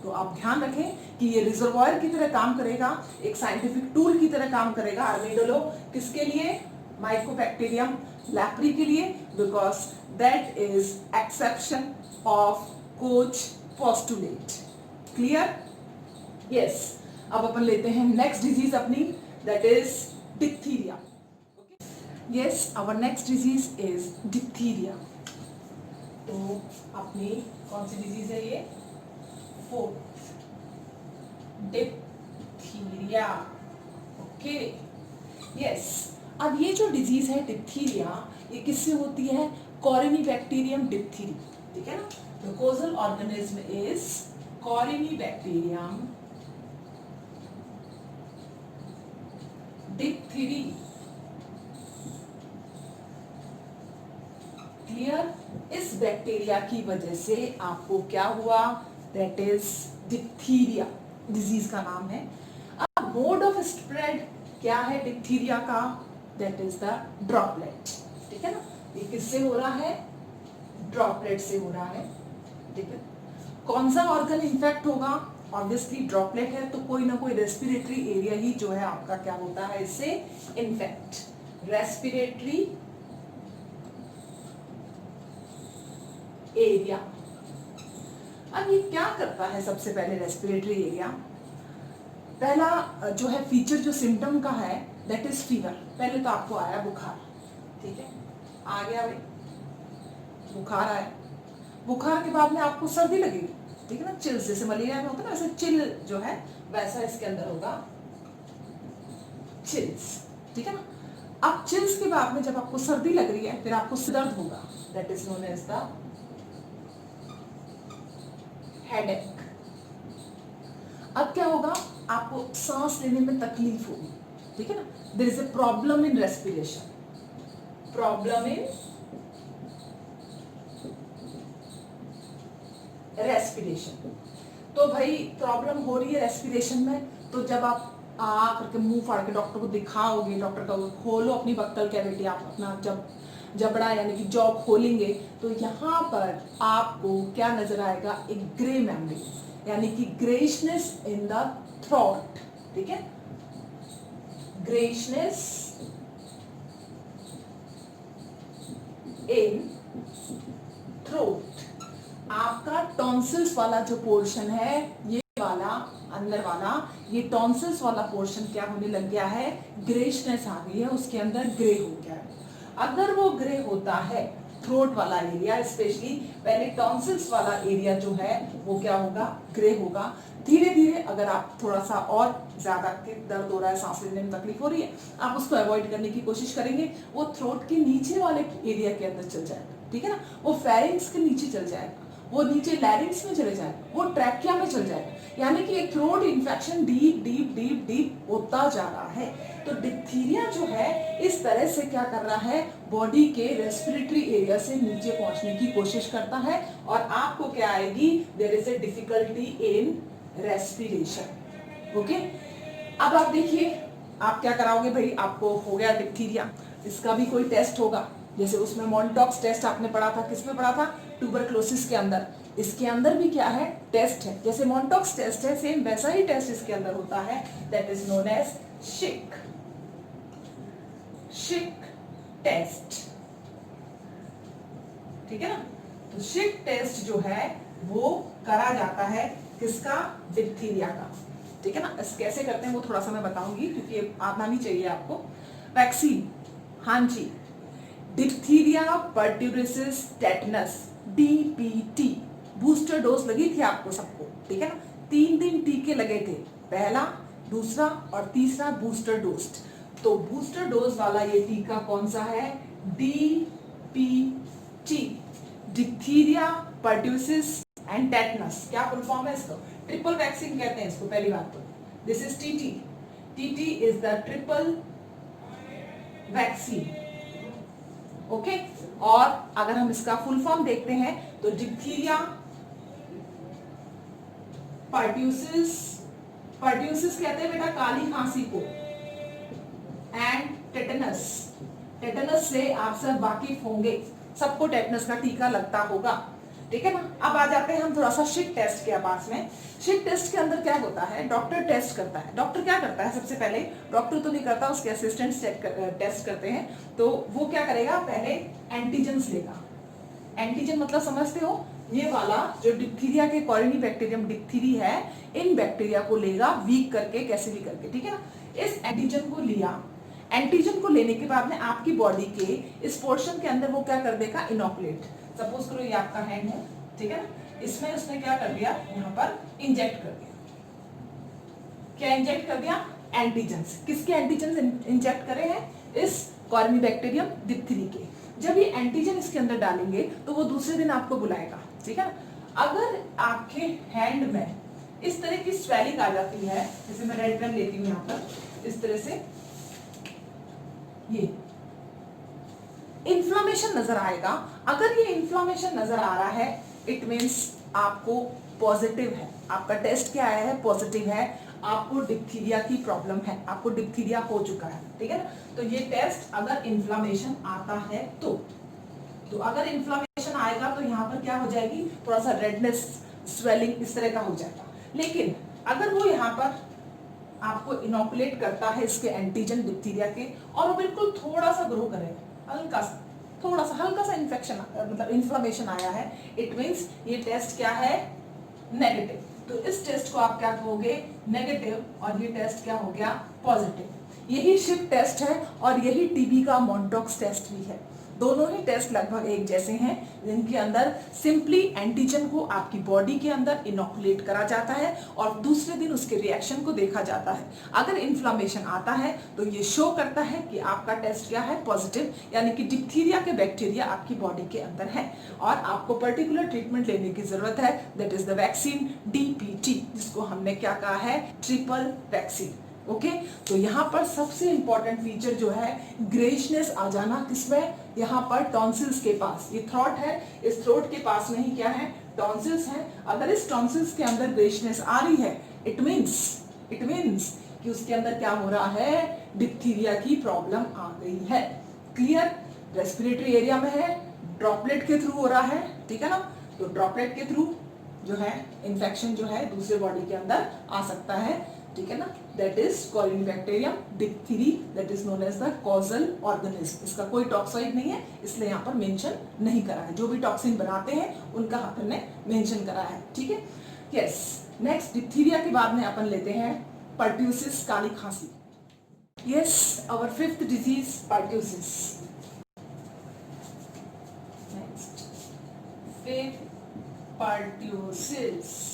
Speaker 1: तो आप ध्यान रखें कि ये रिजर्वायर की तरह काम करेगा, एक साइंटिफिक टूल की तरह काम करेगा आर्मिडिलो, किसके लिए, माइकोबैक्टीरियम लेप्री के लिए, because that is exception of Koch postulate. Clear, yes. अब अपन लेते हैं नेक्स्ट डिजीज अपनी, that is diphtheria. Yes, our next disease is diphtheria. तो अपनी कौन सी डिजीज है ये? Fourth, diphtheria. Okay, yes. अब ये जो डिजीज है डिप्थीरिया, ये किससे होती है? कॉरिनीबैक्टीरियम डिप्थीरी, ठीक है ना। The causal organism is corynebacterium diphtheriae. Clear? इस बैक्टीरिया की वजह से आपको क्या हुआ? दैट इज डिप्थीरिया, डिजीज का नाम है। अब मोड ऑफ स्प्रेड क्या है डिप्थीरिया का? दैट इज द ड्रॉपलेट, ठीक है ना। ये किससे हो रहा है? ड्रॉपलेट से हो रहा है, ठीक है। कौन सा ऑर्गन इन्फेक्ट होगा? ऑब्वियसली ड्रॉपलेट है तो कोई ना कोई रेस्पिरेटरी एरिया ही जो है आपका क्या होता है इससे इन्फेक्ट, रेस्पिरेटरी एरिया। अब ये क्या करता है? सबसे पहले रेस्पिरेटरी एरिया, पहला जो है फीचर जो सिम्टम का है दैट इज फीवर। पहले तो आपको आया बुखार, ठीक है, आ गया भाई, बुखार आया। बुखार के बाद में आपको सर्दी लगेगी, ठीक है ना। चिल्स, जैसे मलेरिया में होता है ना, वैसे चिल जो है वैसा इसके अंदर होगा, चिल्स, ठीक है ना। अब चिल्स के बाद में जब आपको सर्दी लग रही है फिर आपको सिर दर्द होगा, that is known as the headache. अब क्या होगा? आपको सांस लेने में तकलीफ होगी, ठीक है ना। There is a problem in respiration, problem in respiration. तो भाई प्रॉब्लम हो रही है रेस्पिरेशन में, तो जब आप आ करके मुंह फाड़ के डॉक्टर को दिखाओगे, डॉक्टर का खोलो अपनी बक्कल कैविटी, आप अपना जब जबड़ा यानी कि जॉब खोलेंगे तो यहाँ पर आपको क्या नजर आएगा? एक ग्रे मेम्ब्रेन, यानी कि ग्रेइशनेस इन द थ्रोट, ठीक है, ग्रेइशनेस इन थ्रोट। आपका टॉन्सिल्स वाला जो पोर्शन है, ये वाला अंदर वाला, ये टॉन्सिल्स वाला पोर्शन क्या होने लग गया है? ग्रेइशनेस आ गई है, उसके अंदर ग्रे हो गया है। अगर वो ग्रे होता है थ्रोट वाला एरिया, स्पेशली पहले टॉन्सिल्स वाला एरिया जो है वो क्या होगा? ग्रे होगा। धीरे धीरे अगर आप थोड़ा सा और ज्यादा दर्द हो रहा है, सांस लेने में तकलीफ हो रही है, आप उसको अवॉइड करने की कोशिश करेंगे, वो थ्रोट के नीचे वाले एरिया के अंदर चल जाएगा, ठीक है ना। वो फेरिंग्स के नीचे चल जाएगा, वो नीचे लैरिंग्स में चले जाएगा, वो ट्रैकिया में चल जाएगा, यानी कि एक throat infection deep deep deep deep होता जा रहा है। तो डिप्थीरिया जो है इस तरह से क्या कर रहा है? बॉडी के रेस्पिरेटरी एरिया से नीचे पहुंचने की कोशिश करता है और आपको क्या आएगी? There is a difficulty in respiration. Okay, अब आप देखिए आप क्या कराओगे भाई? आपको हो गया डिप्थीरिया, इसका भी कोई टेस्ट होगा, जैसे उसमें मॉन्टॉक्स टेस्ट आपने पढ़ा था, किसमें पढ़ा था? ट्यूबरक्लोसिस के अंदर। इसके अंदर भी क्या है? टेस्ट है, जैसे मॉन्टॉक्स टेस्ट है सेम वैसा ही टेस्ट इसके अंदर होता है, दैट इज नोन एज शिक, शिक टेस्ट, ठीक है ना। तो शिक टेस्ट जो है वो करा जाता है किसका? डिप्थीरिया का, ठीक है ना। कैसे करते हैं वो थोड़ा सा मैं बताऊंगी क्योंकि आना नहीं चाहिए आपको। वैक्सीन, हाँ जी, diphtheria pertussis tetanus DPT booster dose लगी थी आपको सबको, ठीक है ना। 3 टीके लगे थे, पहला, दूसरा और तीसरा बूस्टर डोज। तो बूस्टर डोज वाला ये टीका कौन सा है? DPT, diphtheria pertussis and tetanus. क्या फुल फॉर्म है इसका? ट्रिपल वैक्सीन कहते हैं इसको, पहली बात तो। This is TT is the triple vaccine, okay. और अगर हम इसका फुल फॉर्म देखते हैं तो डिप्थीरिया पर्ट्यूसिस, पर्ट्यूसिस कहते हैं बेटा काली खांसी को, एंड टेटनस, टेटनस से आप सब वाकिफ होंगे, सबको टेटनस का टीका लगता होगा, ठीक है ना। अब आ जाते हैं हम थोड़ा सा शिक टेस्ट के पास में। शिक टेस्ट के अंदर क्या होता है? डॉक्टर टेस्ट करता है। डॉक्टर क्या करता है? सबसे पहले डॉक्टर तो नहीं करता, उसके असिस्टेंट्स टेस्ट करते हैं। तो वो क्या करेगा? पहले एंटीजेंस लेगा। एंटीजन मतलब समझते हो? ये वाला जो डिप्थीरिया के कॉरिनीबैक्टीरियम डिप्थीरी है, इन बैक्टीरिया को लेगा वीक करके, कैसे भी करके, ठीक है ना। इस एंटीजन को लिया, एंटीजन को लेने के बाद में आपकी बॉडी के इस पोर्शन के अंदर वो क्या कर देगा, इनोकुलेट। सपोज करो ये आपका हैंड है, ठीक है ना, इसमें उसने क्या कर दिया, यहाँ पर इंजेक्ट कर दिया। क्या इंजेक्ट कर दिया, एंटीजेंस। किसके एंटीजेंस इंजेक्ट करे हैं, इस कॉर्निबैक्टीरियम डिप्थीरी के। जब ये एंटीजन इसके अंदर डालेंगे तो वो दूसरे दिन आपको बुलाएगा, ठीक है ना। अगर आपके हैंड में इस तरह की स्वेलिंग आ जाती है, जैसे मैं रेड पेन लेती हूँ यहाँ पर, इस तरह से ये इन्फ्लामेशन नजर आएगा। अगर ये इन्फ्लामेशन नजर आ रहा है, इट मीन्स आपको पॉजिटिव है, आपका टेस्ट क्या आया है, पॉजिटिव है, आपको डिप्थीरिया की प्रॉब्लम है, आपको डिप्थीरिया हो चुका है, ठीक है ना। तो ये टेस्ट अगर इन्फ्लामेशन आता है तो अगर इन्फ्लामेशन आएगा तो यहाँ पर क्या हो जाएगी, थोड़ा सा रेडनेस, स्वेलिंग इस तरह का हो जाएगा। लेकिन अगर वो यहाँ पर आपको इनोकुलेट करता है इसके एंटीजन डिप्थीरिया के, और वो बिल्कुल थोड़ा सा ग्रो करेगा, हल्का सा इन्फेक्शन मतलब इन्फ्लामेशन आया है, इट मीन्स ये टेस्ट क्या है, नेगेटिव। तो इस टेस्ट को आप क्या कहोगे, नेगेटिव, और ये टेस्ट क्या हो गया, पॉजिटिव। यही शिप टेस्ट है और यही टीबी का मॉन्टॉक्स टेस्ट भी है। दोनों ही टेस्ट लगभग एक जैसे हैं, जिनके अंदर सिंपली एंटीजन को आपकी बॉडी के अंदर इनोकुलेट करा जाता है और दूसरे दिन उसके रिएक्शन को देखा जाता है। अगर इन्फ्लामेशन आता है तो ये शो करता है कि आपका टेस्ट क्या है, पॉजिटिव, यानी कि डिप्थीरिया के बैक्टीरिया आपकी बॉडी के अंदर है और आपको पर्टिकुलर ट्रीटमेंट लेने की जरूरत है, that is the vaccine DPT, जिसको हमने क्या कहा है, ट्रिपल वैक्सीन। ओके तो यहाँ पर सबसे इंपॉर्टेंट फीचर जो है, ग्रेइशनेस आ जाना, किसमें, यहाँ पर टॉन्सिल्स के पास। ये थ्रोट है, इस थ्रोट के पास में ही क्या है, टॉन्सिल्स है। अगर इस टॉन्सिल्स के अंदर ग्रेइशनेस आ रही है, इट मीन्स कि उसके अंदर क्या हो रहा है, डिप्थीरिया की प्रॉब्लम आ गई है। क्लियर, रेस्पिरेटरी एरिया में है, ड्रॉपलेट के थ्रू हो रहा है, ठीक है ना। तो ड्रॉपलेट के थ्रू जो है इन्फेक्शन जो है दूसरे बॉडी के अंदर आ सकता है, ठीक है ना। That is corynebacterium diphtheriae, that is known as the causal organism. इसका कोई टॉक्साइड नहीं है, इसलिए यहाँ पर मेंशन नहीं करा है। जो भी टॉक्सिन बनाते हैं उनका अपन ने मेंशन करा है, ठीक है। यस, नेक्स्ट डिप्थीरिया के बाद में अपन लेते हैं पर्ट्यूसिस, काली खांसी। Yes, our fifth disease pertussis. Next fifth pertussis.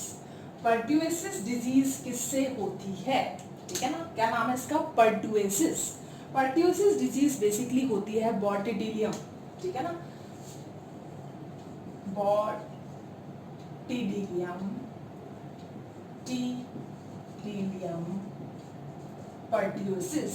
Speaker 1: Pertussis disease किससे होती है, ठीक है ना, क्या नाम है इसका, पर्ट्यूसिस। पर्ट्यूसिस डिजीज बेसिकली होती है बॉटिडिलियम, ठीक है ना, बॉटिडिलियम पर्ट्यूसिस।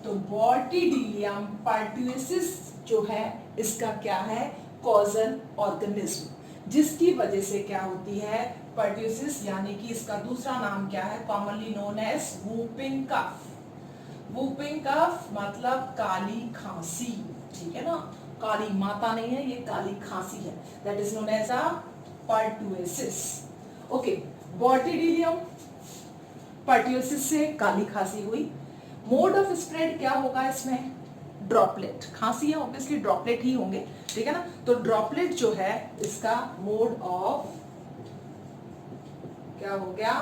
Speaker 1: तो बॉटिडिलियम पर्ट्यूसिस जो है, इसका क्या है, कॉजल ऑर्गेनिज्म, जिसकी वजह से क्या होती है, पर्ट्यूसिस, यानी कि इसका दूसरा नाम क्या है, commonly known as whooping cough. Whooping cough मतलब काली खांसी, ठीक है ना, काली माता नहीं है, ये काली खांसी है, that is known as a pertussis. Okay, bordetella pertussis से काली खांसी हुई। मोड ऑफ स्प्रेड क्या होगा इसमें, ड्रॉपलेट। खांसी है ऑब्वियसली ड्रॉपलेट ही होंगे, ठीक है ना। तो ड्रॉपलेट जो है इसका मोड ऑफ क्या हो गया,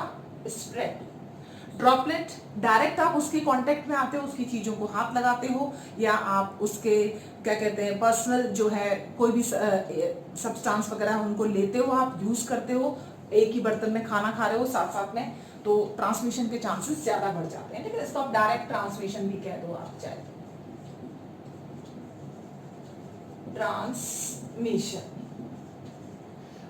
Speaker 1: स्प्रेड। ड्रॉपलेट डायरेक्ट आप उसके कांटेक्ट में आते हो, उसकी चीजों को हाथ लगाते हो, या आप उसके क्या कहते हैं पर्सनल जो है कोई भी सब्सटेंस वगैरह उनको लेते हो, आप यूज करते हो, एक ही बर्तन में खाना खा रहे हो साथ साथ में, तो ट्रांसमिशन के चांसेस ज्यादा बढ़ जाते हैं, ठीक है। इसको आप डायरेक्ट ट्रांसमिशन भी कह दो आप चाहे, ट्रांसमिशन।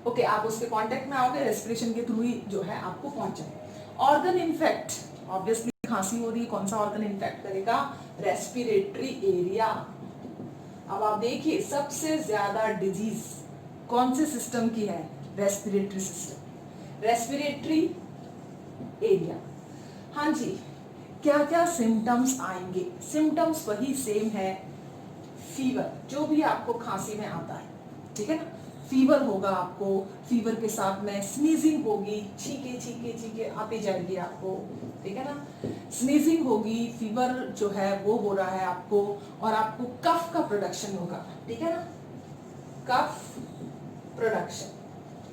Speaker 1: ओके, आप उसके कांटेक्ट में आओगे, रेस्पिरेशन के थ्रू ही जो है आपको पहुंचाए। ऑर्गन इन्फेक्ट, ऑब्वियसली खांसी हो रही है, कौन सा ऑर्गन इन्फेक्ट करेगा, रेस्पिरेटरी एरिया। अब आप देखिए सबसे ज्यादा डिजीज कौन से सिस्टम की है, रेस्पिरेटरी सिस्टम, रेस्पिरेटरी एरिया। हाँ जी, क्या क्या सिम्टम्स आएंगे, सिम्टम्स वही सेम है, फीवर, जो भी आपको खांसी में आता है, ठीक है ना, फीवर होगा आपको, फीवर के साथ में स्नीजिंग होगी, छींके आती जाएगी आपको, ठीक है ना, स्नीजिंग होगी, फीवर जो है वो हो रहा है आपको, और आपको कफ का प्रोडक्शन होगा, ठीक है ना, कफ प्रोडक्शन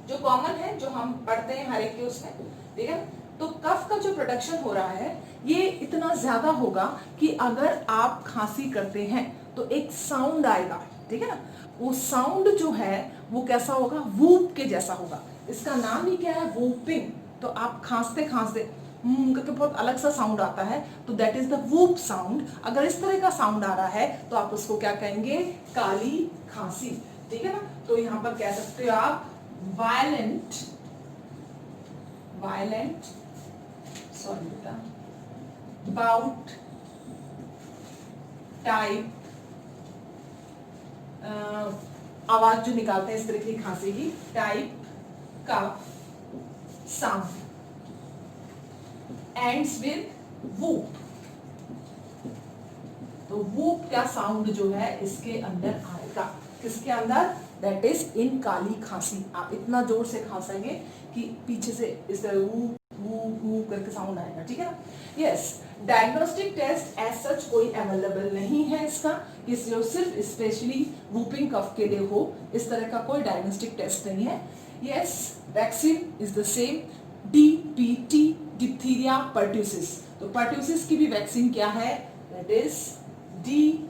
Speaker 1: जो कॉमन है, जो हम पढ़ते हैं हर एक के उसमें, ठीक है ना। तो कफ का जो प्रोडक्शन हो रहा है ये इतना ज्यादा होगा कि अगर आप खांसी करते हैं तो एक साउंड आएगा, ठीक है ना। वो साउंड जो है वो कैसा होगा, वूप के जैसा होगा। इसका नाम ही क्या है, वूपिंग। तो आप खांसते खांसते करके बहुत अलग सा साउंड आता है, तो that is the whoop sound. अगर इस तरह का साउंड आ रहा है तो आप उसको क्या कहेंगे, काली खांसी, ठीक है ना। तो यहां पर कह सकते हो आप वायलेंट सॉरी बेटा, बाउट टाइप आवाज जो निकालते हैं इस तरह की खांसी की, टाइप का साउंड एंड्स विद वूप। तो वूप का साउंड जो है इसके अंदर आएगा, किसके अंदर, दैट इज इन काली खांसी। आप इतना जोर से खांसेंगे कि पीछे से इस तरह वू वू वू करके साउंड आएगा, ठीक है ना। Yes, diagnostic test as such कोई अवेलेबल नहीं है इसका, कि जो सिर्फ स्पेशली वूपिंग कफ के लिए हो, इस तरह का कोई डायग्नोस्टिक टेस्ट नहीं है। Yes, vaccine is the same, DPT, diphtheria pertussis. तो पर्ट्यूसिस की भी वैक्सीन क्या है, दैट इज डीपीटी।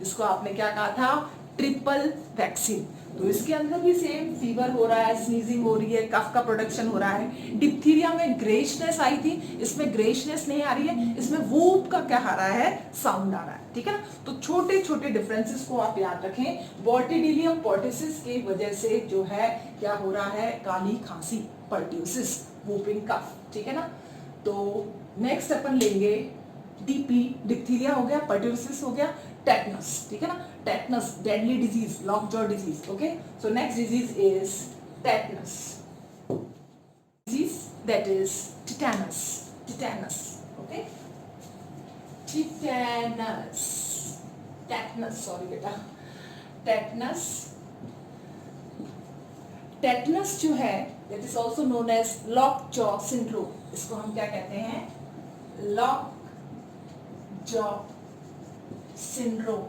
Speaker 1: इसको आपने क्या कहा था, ट्रिपल वैक्सीन। तो इसके अंदर भी सेम फीवर हो रहा है, स्नीजिंग हो रही है, कफ का प्रोडक्शन हो रहा है। डिप्थीरिया में ग्रेशनेस आई थी, इसमें ग्रेशनेस नहीं आ रही है, इसमें वूप का क्या आ रहा है, साउंड आ रहा है, ठीक है ना। तो छोटे छोटे डिफरेंसेस को आप याद रखें। बॉटिडिलियम पर्ट्यूसिस की वजह से जो है क्या हो रहा है, काली खांसी, पर्ट्यूसिस, वूपिंग कफ, ठीक है ना। तो नेक्स्ट अपन लेंगे डीपी, डिप्थीरिया हो गया, पर्ट्यूसिस हो गया, टेटनस, ठीक है ना। Tetanus deadly disease, lockjaw disease, okay. So next disease is tetanus disease, that is tetanus, okay, tetanus, sorry बेटा, टेटनस जो है that is also known as lockjaw syndrome. इसको हम क्या कहते हैं, लॉकजॉ सिंड्रोम।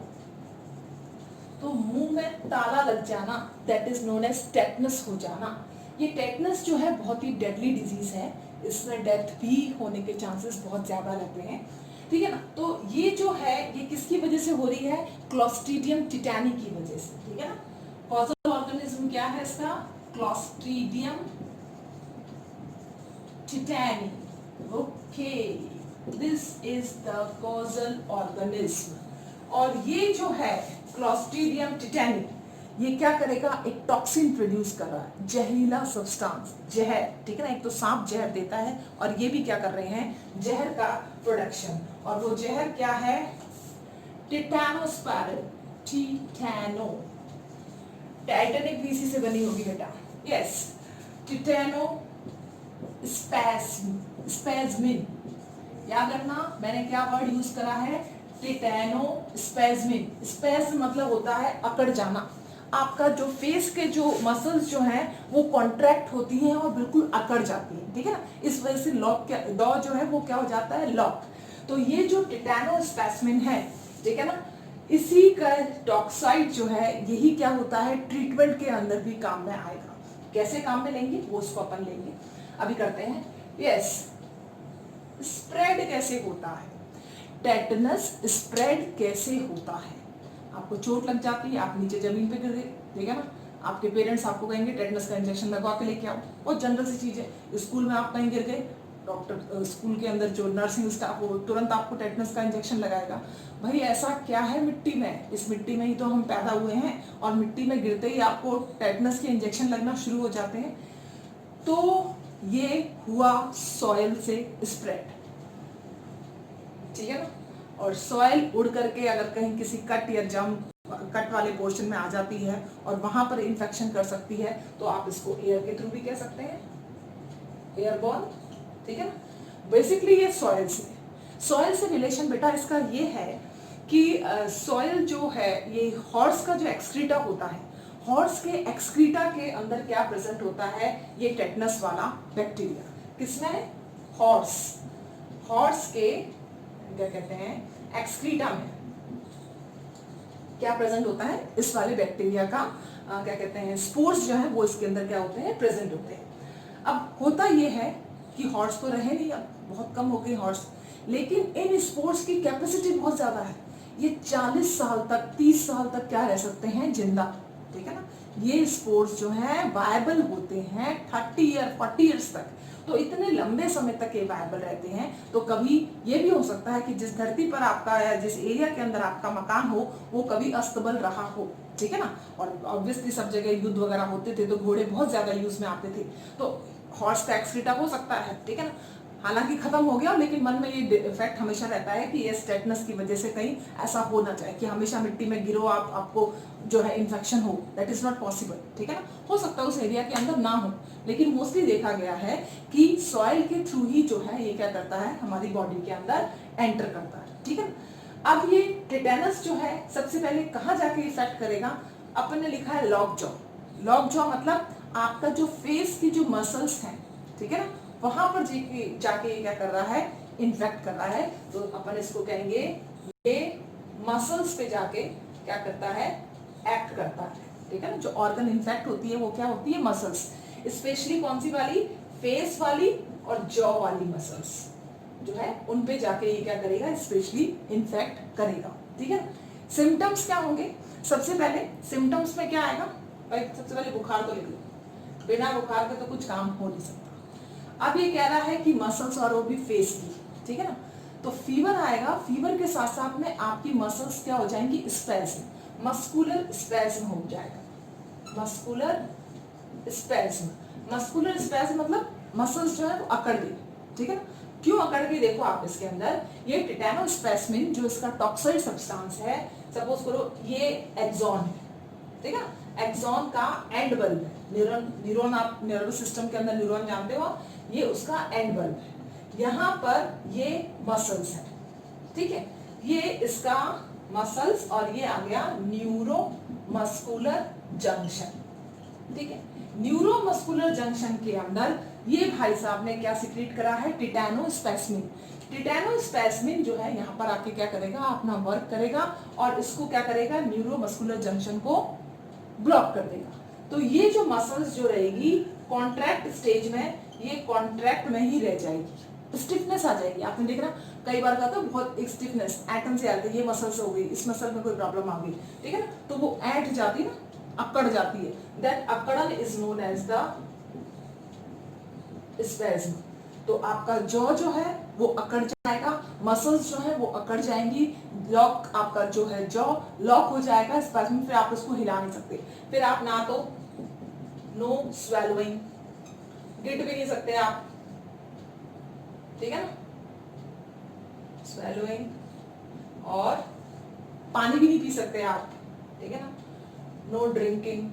Speaker 1: तो मुंह में ताला लग जाना, that is known as tetanus हो जाना। ये टेटनस जो है बहुत ही डेडली डिजीज है, इसमें डेथ भी होने के चांसेस बहुत ज्यादा रहते हैं, ठीक है ना। तो ये जो है ये किसकी वजह से हो रही है, क्लोस्ट्रीडियम टिटानी की वजह से, ठीक है ना। कॉजल ऑर्गेनिज्म क्या है इसका, clostridium tetani, okay, this is the causal organism. और ये जो है क्लोस्ट्रीडियम टिटानी, ये क्या करेगा, एक टॉक्सिन प्रोड्यूस कर रहा है, जहरीला सब्सटेंस, जहर, ठीक है ना। एक तो सांप जहर देता है और ये भी क्या कर रहे हैं, जहर का प्रोडक्शन। और वो जहर क्या है, टिटैनोस्पैरिन, टिटैनो, टाइटैनिक भी इसी से बनी होगी बेटा, यस, टिटैनो स्पैज्मिन। याद रखना मैंने क्या वर्ड यूज करा है, टिटैनोस्पैज्मिन। स्पैज्म मतलब होता है अकड़ जाना, आपका जो फेस के जो मसल्स जो हैं वो कॉन्ट्रैक्ट होती हैं और बिल्कुल अकड़ जाती हैं, ठीक है ना। इस वजह से लॉक क्या, डॉ जो है वो क्या हो जाता है, लॉक। तो ये जो टिटैनोस्पैज्मिन है, ठीक है ना, इसी का टॉक्साइड जो है यही क्या होता है, ट्रीटमेंट के अंदर भी काम में आएगा। कैसे काम में लेंगे वो उसको अपन लेंगे, अभी करते हैं। यस, स्प्रेड कैसे होता है, टेटनस स्प्रेड कैसे होता है। आपको चोट लग जाती है, आप नीचे जमीन पे गिर गए, ठीक है ना, आपके पेरेंट्स आपको कहेंगे टेटनस का इंजेक्शन लगवा के लेके आओ, बहुत जनरल सी चीज है। स्कूल में आप कहीं गिर गए, डॉक्टर स्कूल के अंदर जो नर्सिंग स्टाफ वो तुरंत आपको टेटनस का इंजेक्शन लगाएगा। भाई ऐसा क्या है मिट्टी में, इस मिट्टी में ही तो हम पैदा हुए हैं और मिट्टी में गिरते ही आपको टेटनस के इंजेक्शन लगना शुरू हो जाते हैं। तो ये हुआ सॉइल से स्प्रेड, ठीक है ना। और सॉइल उड़ करके अगर कहीं किसी कट या जम कट वाले पोर्शन में आ जाती है और वहां पर इन्फेक्शन कर सकती है, तो आप इसको एयर के थ्रू भी कह सकते हैं, एयरबॉर्न, ठीक है ना। बेसिकली ये सॉइल से रिलेशन बेटा इसका ये है कि सॉइल जो है ये हॉर्स का जो एक्सक्रीटा होता है, हॉर्स के एक्सक्रीटा के अंदर क्या प्रेजेंट होता है, ये टेटनस वाला बैक्टीरिया। किसमें, हॉर्स के क्या कहते हैं, एक्सक्रीटा में क्या प्रेजेंट होता है, इस वाले बैक्टीरिया का क्या कहते हैं, स्पोर्स जो है वो इसके अंदर क्या होते हैं, प्रेजेंट होते हैं। अब होता ये है कि हॉर्स तो रहे नहीं, अब बहुत कम हो गए हॉर्स, लेकिन इन स्पोर्ट्स की कैपेसिटी बहुत ज्यादा है। ये 40 साल तक 30 साल तक क्या रह सकते हैं, जिंदा, ठीक है ना। ये स्पोर्ट्स जो है वायबल होते हैं 30 ईयर 40 ईयर्स तक, तो इतने लंबे समय तक ये वायबल रहते हैं। तो कभी ये भी हो सकता है कि जिस धरती पर आपका या जिस एरिया के अंदर आपका मकान हो वो कभी अस्तबल रहा हो, ठीक है ना। और ऑब्वियसली सब जगह युद्ध वगैरह होते थे तो घोड़े बहुत ज्यादा यूज में आते थे, तो हॉर्स का एक्सीडेंट हो सकता है, ठीक है ना। हालांकि खत्म हो गया, लेकिन मन में ये इफेक्ट हमेशा रहता है कि ये टेटनस की वजह से कहीं ऐसा हो ना चाहे कि हमेशा मिट्टी में गिरो आपको जो है इन्फेक्शन हो, दैट इज नॉट पॉसिबल, ठीक है ना। हो सकता है उस एरिया के अंदर ना हो, लेकिन मोस्टली देखा गया है कि सॉइल के थ्रू ही जो है ये क्या करता है, हमारी बॉडी के अंदर एंटर करता है, ठीक है ना। अब ये टेटनस जो है सबसे पहले कहाँ जाके इफेक्ट करेगा, अपन ने लिखा है लॉक जॉ। लॉक जॉ मतलब आपका जो फेस की जो मसल्स हैं, ठीक है ना, वहां पर जाके ये क्या कर रहा है, इन्फेक्ट कर रहा है। तो अपन इसको कहेंगे ये मसल्स पे जाके क्या करता है, एक्ट करता है, ठीक है ना। जो ऑर्गन इन्फेक्ट होती है वो क्या होती है, मसल्स, स्पेशली कौन सी वाली, फेस वाली और जॉ वाली मसल्स जो है उन पे जाके ये क्या करेगा, स्पेशली इन्फेक्ट करेगा, ठीक है। सिम्टम्स क्या होंगे, सबसे पहले सिम्टम्स में क्या आएगा भाई, सबसे पहले बुखार तो लिख लो, बिना बुखार के तो कुछ काम हो नहीं सकता। अब ये कह रहा है कि मसल्स और वो भी फेस की, ठीक है ना। तो फीवर आएगा, फीवर के साथ साथ में आपकी मसल्स क्या हो जाएंगी, स्पैज्म, मस्कुलर स्पैज्म हो जाएगा, मस्कुलर स्पैज्म। मस्कुलर स्पैज्म मतलब मसल्स जो है वो अकड़ गई, ठीक है ना। क्यों अकड़ गई, देखो आप इसके अंदर ये टिटेनोस्पैस्मिन जो इसका टॉक्साइड सब्सटेंस है, सपोज करो ये एक्सॉन है, ठीक है ना। एक्सॉन का एंड बल्ब है, न्यूरॉन आप नर्वस सिस्टम के अंदर न्यूरॉन जानते हो, ये उसका एंड बल्ब है। यहाँ पर ये मसल्स है, ठीक है, ये इसका मसल्स और ये आ गया न्यूरो मस्कुलर जंक्शन, ठीक है। न्यूरो मस्कुलर जंक्शन के अंदर ये भाई साहब ने क्या सिक्रीट करा है, टिटेनोस्पैस्मिन। टिटेनोस्पैस्मिन जो है यहाँ पर आके क्या करेगा, अपना वर्क करेगा और इसको क्या करेगा, न्यूरो मस्कुलर जंक्शन को ब्लॉक कर देगा। तो ये जो मसल्स जो रहेगी कॉन्ट्रैक्ट स्टेज में, ये कॉन्ट्रैक्ट में ही रह जाएगी, स्टिफनेस आ जाएगी। आपने देखना कई बार कहा था बहुत एक स्टिफनेस एटम से आती है, ये मसल से हो गई, इस मसल में कोई प्रॉब्लम आ गई, ठीक है ना, तो वो ऐंठ जाती है ना, अकड़ जाती है, दैट अकड़न is known as the spasm. तो आपका जॉ जो है वो अकड़ जाएगा, मसल्स जो है वो अकड़ जाएंगी, लॉक आपका जो है जॉ लॉक हो जाएगा स्पैज्म, फिर आप उसको हिला नहीं सकते, फिर आप ना तो नो स्वेलोइंग, गिट भी नहीं सकते आप, ठीक है ना, स्वेलोइंग, और पानी भी नहीं पी सकते आप, ठीक है ना, नो ड्रिंकिंग,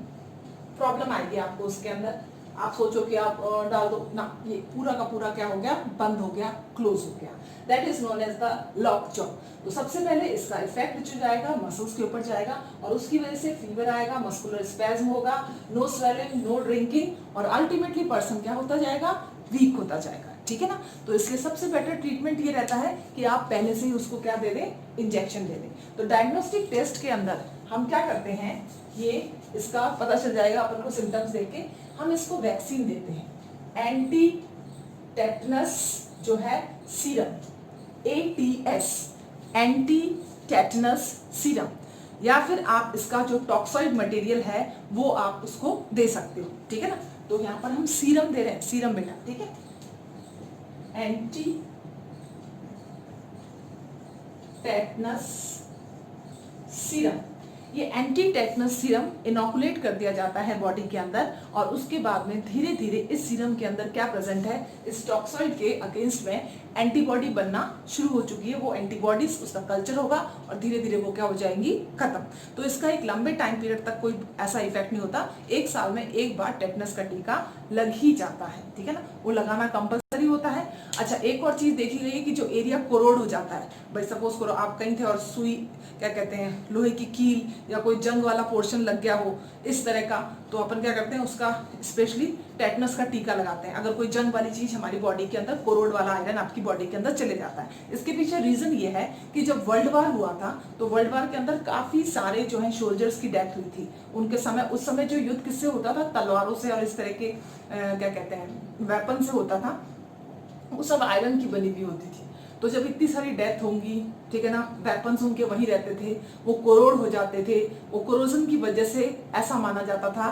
Speaker 1: प्रॉब्लम आएगी आपको उसके अंदर। आप सोचो कि आप डाल दो ना, ये पूरा का पूरा क्या हो गया, बंद हो गया, क्लोज हो गया, that is known as the lockjaw. तो सबसे पहले इसका इफेक्ट जो जाएगा मसल्स के ऊपर जाएगा और उसकी वजह से फीवर आएगा, मस्कुलर स्पैज्म होगा, नो स्वेलिंग, नो ड्रिंकिंग, और अल्टीमेटली पर्सन क्या होता जाएगा, वीक होता जाएगा, ठीक है ना। तो इसलिए सबसे बेटर ट्रीटमेंट ये रहता है कि आप पहले से ही उसको क्या दे दें, इंजेक्शन दे दें। तो डायग्नोस्टिक टेस्ट के अंदर हम क्या करते हैं, ये इसका पता चल जाएगा अपन को सिम्टम्स देख के, हम इसको वैक्सीन देते हैं, एंटी टेटनस जो है serum, ATS, anti tetanus serum, या फिर आप इसका जो टॉक्साइड मटेरियल है वो आप उसको दे सकते हो, ठीक है ना। तो यहाँ पर हम सीरम दे रहे हैं, सीरम बेटा, ठीक है, एंटी टेटनस सीरम। ये एंटी टेटनस सीरम इनोकुलेट कर दिया जाता है बॉडी के अंदर, और उसके बाद में धीरे धीरे इस सीरम के अंदर क्या प्रेजेंट है, इस टॉक्साइड के अगेंस्ट में एंटीबॉडी बनना शुरू हो चुकी है, वो एंटीबॉडीज उसका कल्चर होगा और धीरे धीरे वो क्या हो जाएंगी, खत्म। तो इसका एक लंबे टाइम पीरियड तक कोई ऐसा इफेक्ट नहीं होता, 1 साल में एक बार टेटनस का टीका लग ही जाता है, ठीक है ना, वो लगाना कंपल्सरी होता है। अच्छा, एक और चीज देखी गई है कि जो एरिया कोरोड हो जाता है, भाई सपोज करो आप कहीं थे और सुई, क्या कहते हैं, लोहे की कील या कोई जंग वाला पोर्शन लग गया हो इस तरह का, तो अपन क्या करते हैं उसका स्पेशली टेटनस का टीका लगाते हैं, अगर कोई जंग वाली चीज हमारी बॉडी के अंदर, कोरोड वाला आयरन आपकी बॉडी के अंदर चले जाता है। इसके पीछे रीजन ये है कि जब वर्ल्ड वार हुआ था तो वर्ल्ड वार के अंदर काफी सारे जो है सोल्जर्स की डेथ हुई थी। उनके समय, उस समय जो युद्ध किससे होता था, तलवारों से और इस तरह के क्या कहते हैं वेपन से होता था, वो सब आयरन की बनी हुई होती थी। तो जब इतनी सारी डेथ होंगी, ठीक है ना, वेपन्स उनके वहीं रहते थे, वो कोरोड हो जाते थे, वो कोरोजन की वजह से ऐसा माना जाता था,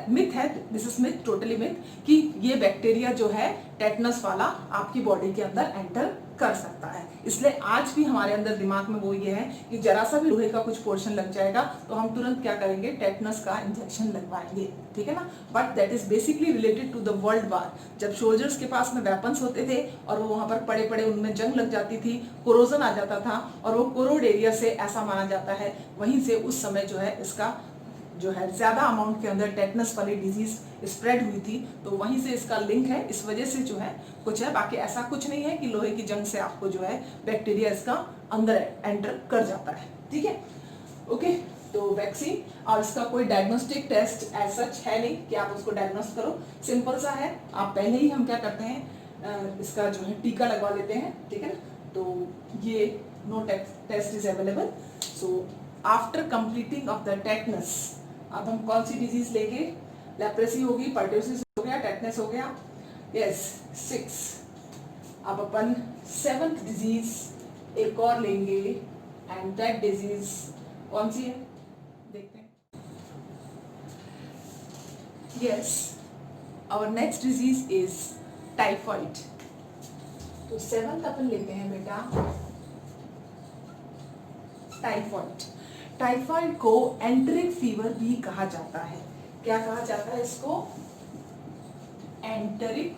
Speaker 1: मिथ है, this is myth, totally myth, कि ये बैक्टीरिया जो है टेटनस वाला आपकी बॉडी के अंदर एंटर कर सकता है। इसलिए आज भी हमारे अंदर दिमाग में वो ये है कि जरा सा भी लोहे का कुछ पोर्शन लग जाएगा तो हम तुरंत क्या करेंगे, टेटनस का इंजेक्शन लगवाएंगे, ठीक है ना। But that is basically related to the world war, जब सोल्जर्स के पास में वेपन्स होते थे और वो वहां पर पड़े पड़े उनमें जंग लग जाती थी, कोरोजन आ जाता था और वो कोरोड एरिया से, ऐसा माना जाता है, वहीं से उस समय जो है इसका जो है ज्यादा अमाउंट के अंदर टेटनस वाली डिजीज स्प्रेड हुई थी, तो वहीं से इसका लिंक है, इस वजह से जो है कुछ है। बाकी ऐसा कुछ नहीं है कि लोहे की जंग से आपको जो है बैक्टीरिया इसका अंदर एंटर कर जाता है, ठीक है। ओके, तो वैक्सीन और इसका कोई डायग्नोस्टिक टेस्ट एज सच है नहीं कि आप उसको डायग्नोस करो, सिंपल सा है। आप पहले ही हम क्या करते हैं, इसका जो है टीका लगवा लेते हैं, ठीक है ना। तो ये no test is available. So after completing of the tetanus, अब हम कौन सी डिजीज लेंगे, लेप्रेसी होगी, पर्ट्यूसिस हो गया, टेटनस हो गया, यस 6। अब अपन 7th डिजीज एक और लेंगे, एंड दैट डिजीज कौन सी है देखते हैं। Yes, our next disease is typhoid. तो 7th अपन लेते हैं बेटा टाइफाइड। टाइफाइड को एंटेरिक फीवर भी कहा जाता है। क्या कहा जाता है इसको, एंटेरिक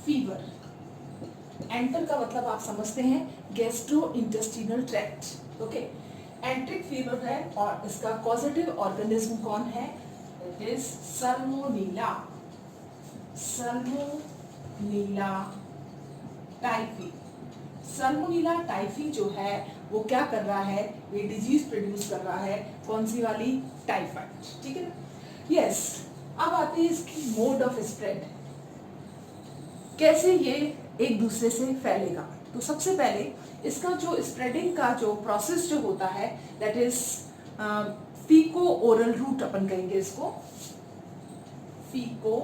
Speaker 1: फीवर। एंटर का मतलब आप समझते हैं gastro intestinal tract, okay. Enteric fever है और इसका कॉजेटिव ऑर्गेनिज्म कौन है, it is Salmonella, Salmonella typhi. Salmonella typhi जो है वो क्या कर रहा है, ये डिजीज प्रोड्यूस कर रहा है, कौन सी वाली, टाइफाइड, ठीक है ना। यस, अब आती है इसकी मोड ऑफ स्प्रेड, कैसे ये एक दूसरे से फैलेगा। तो सबसे पहले इसका जो स्प्रेडिंग का जो प्रोसेस जो होता है, दैट इज फीको ओरल रूट अपन कहेंगे इसको, फीको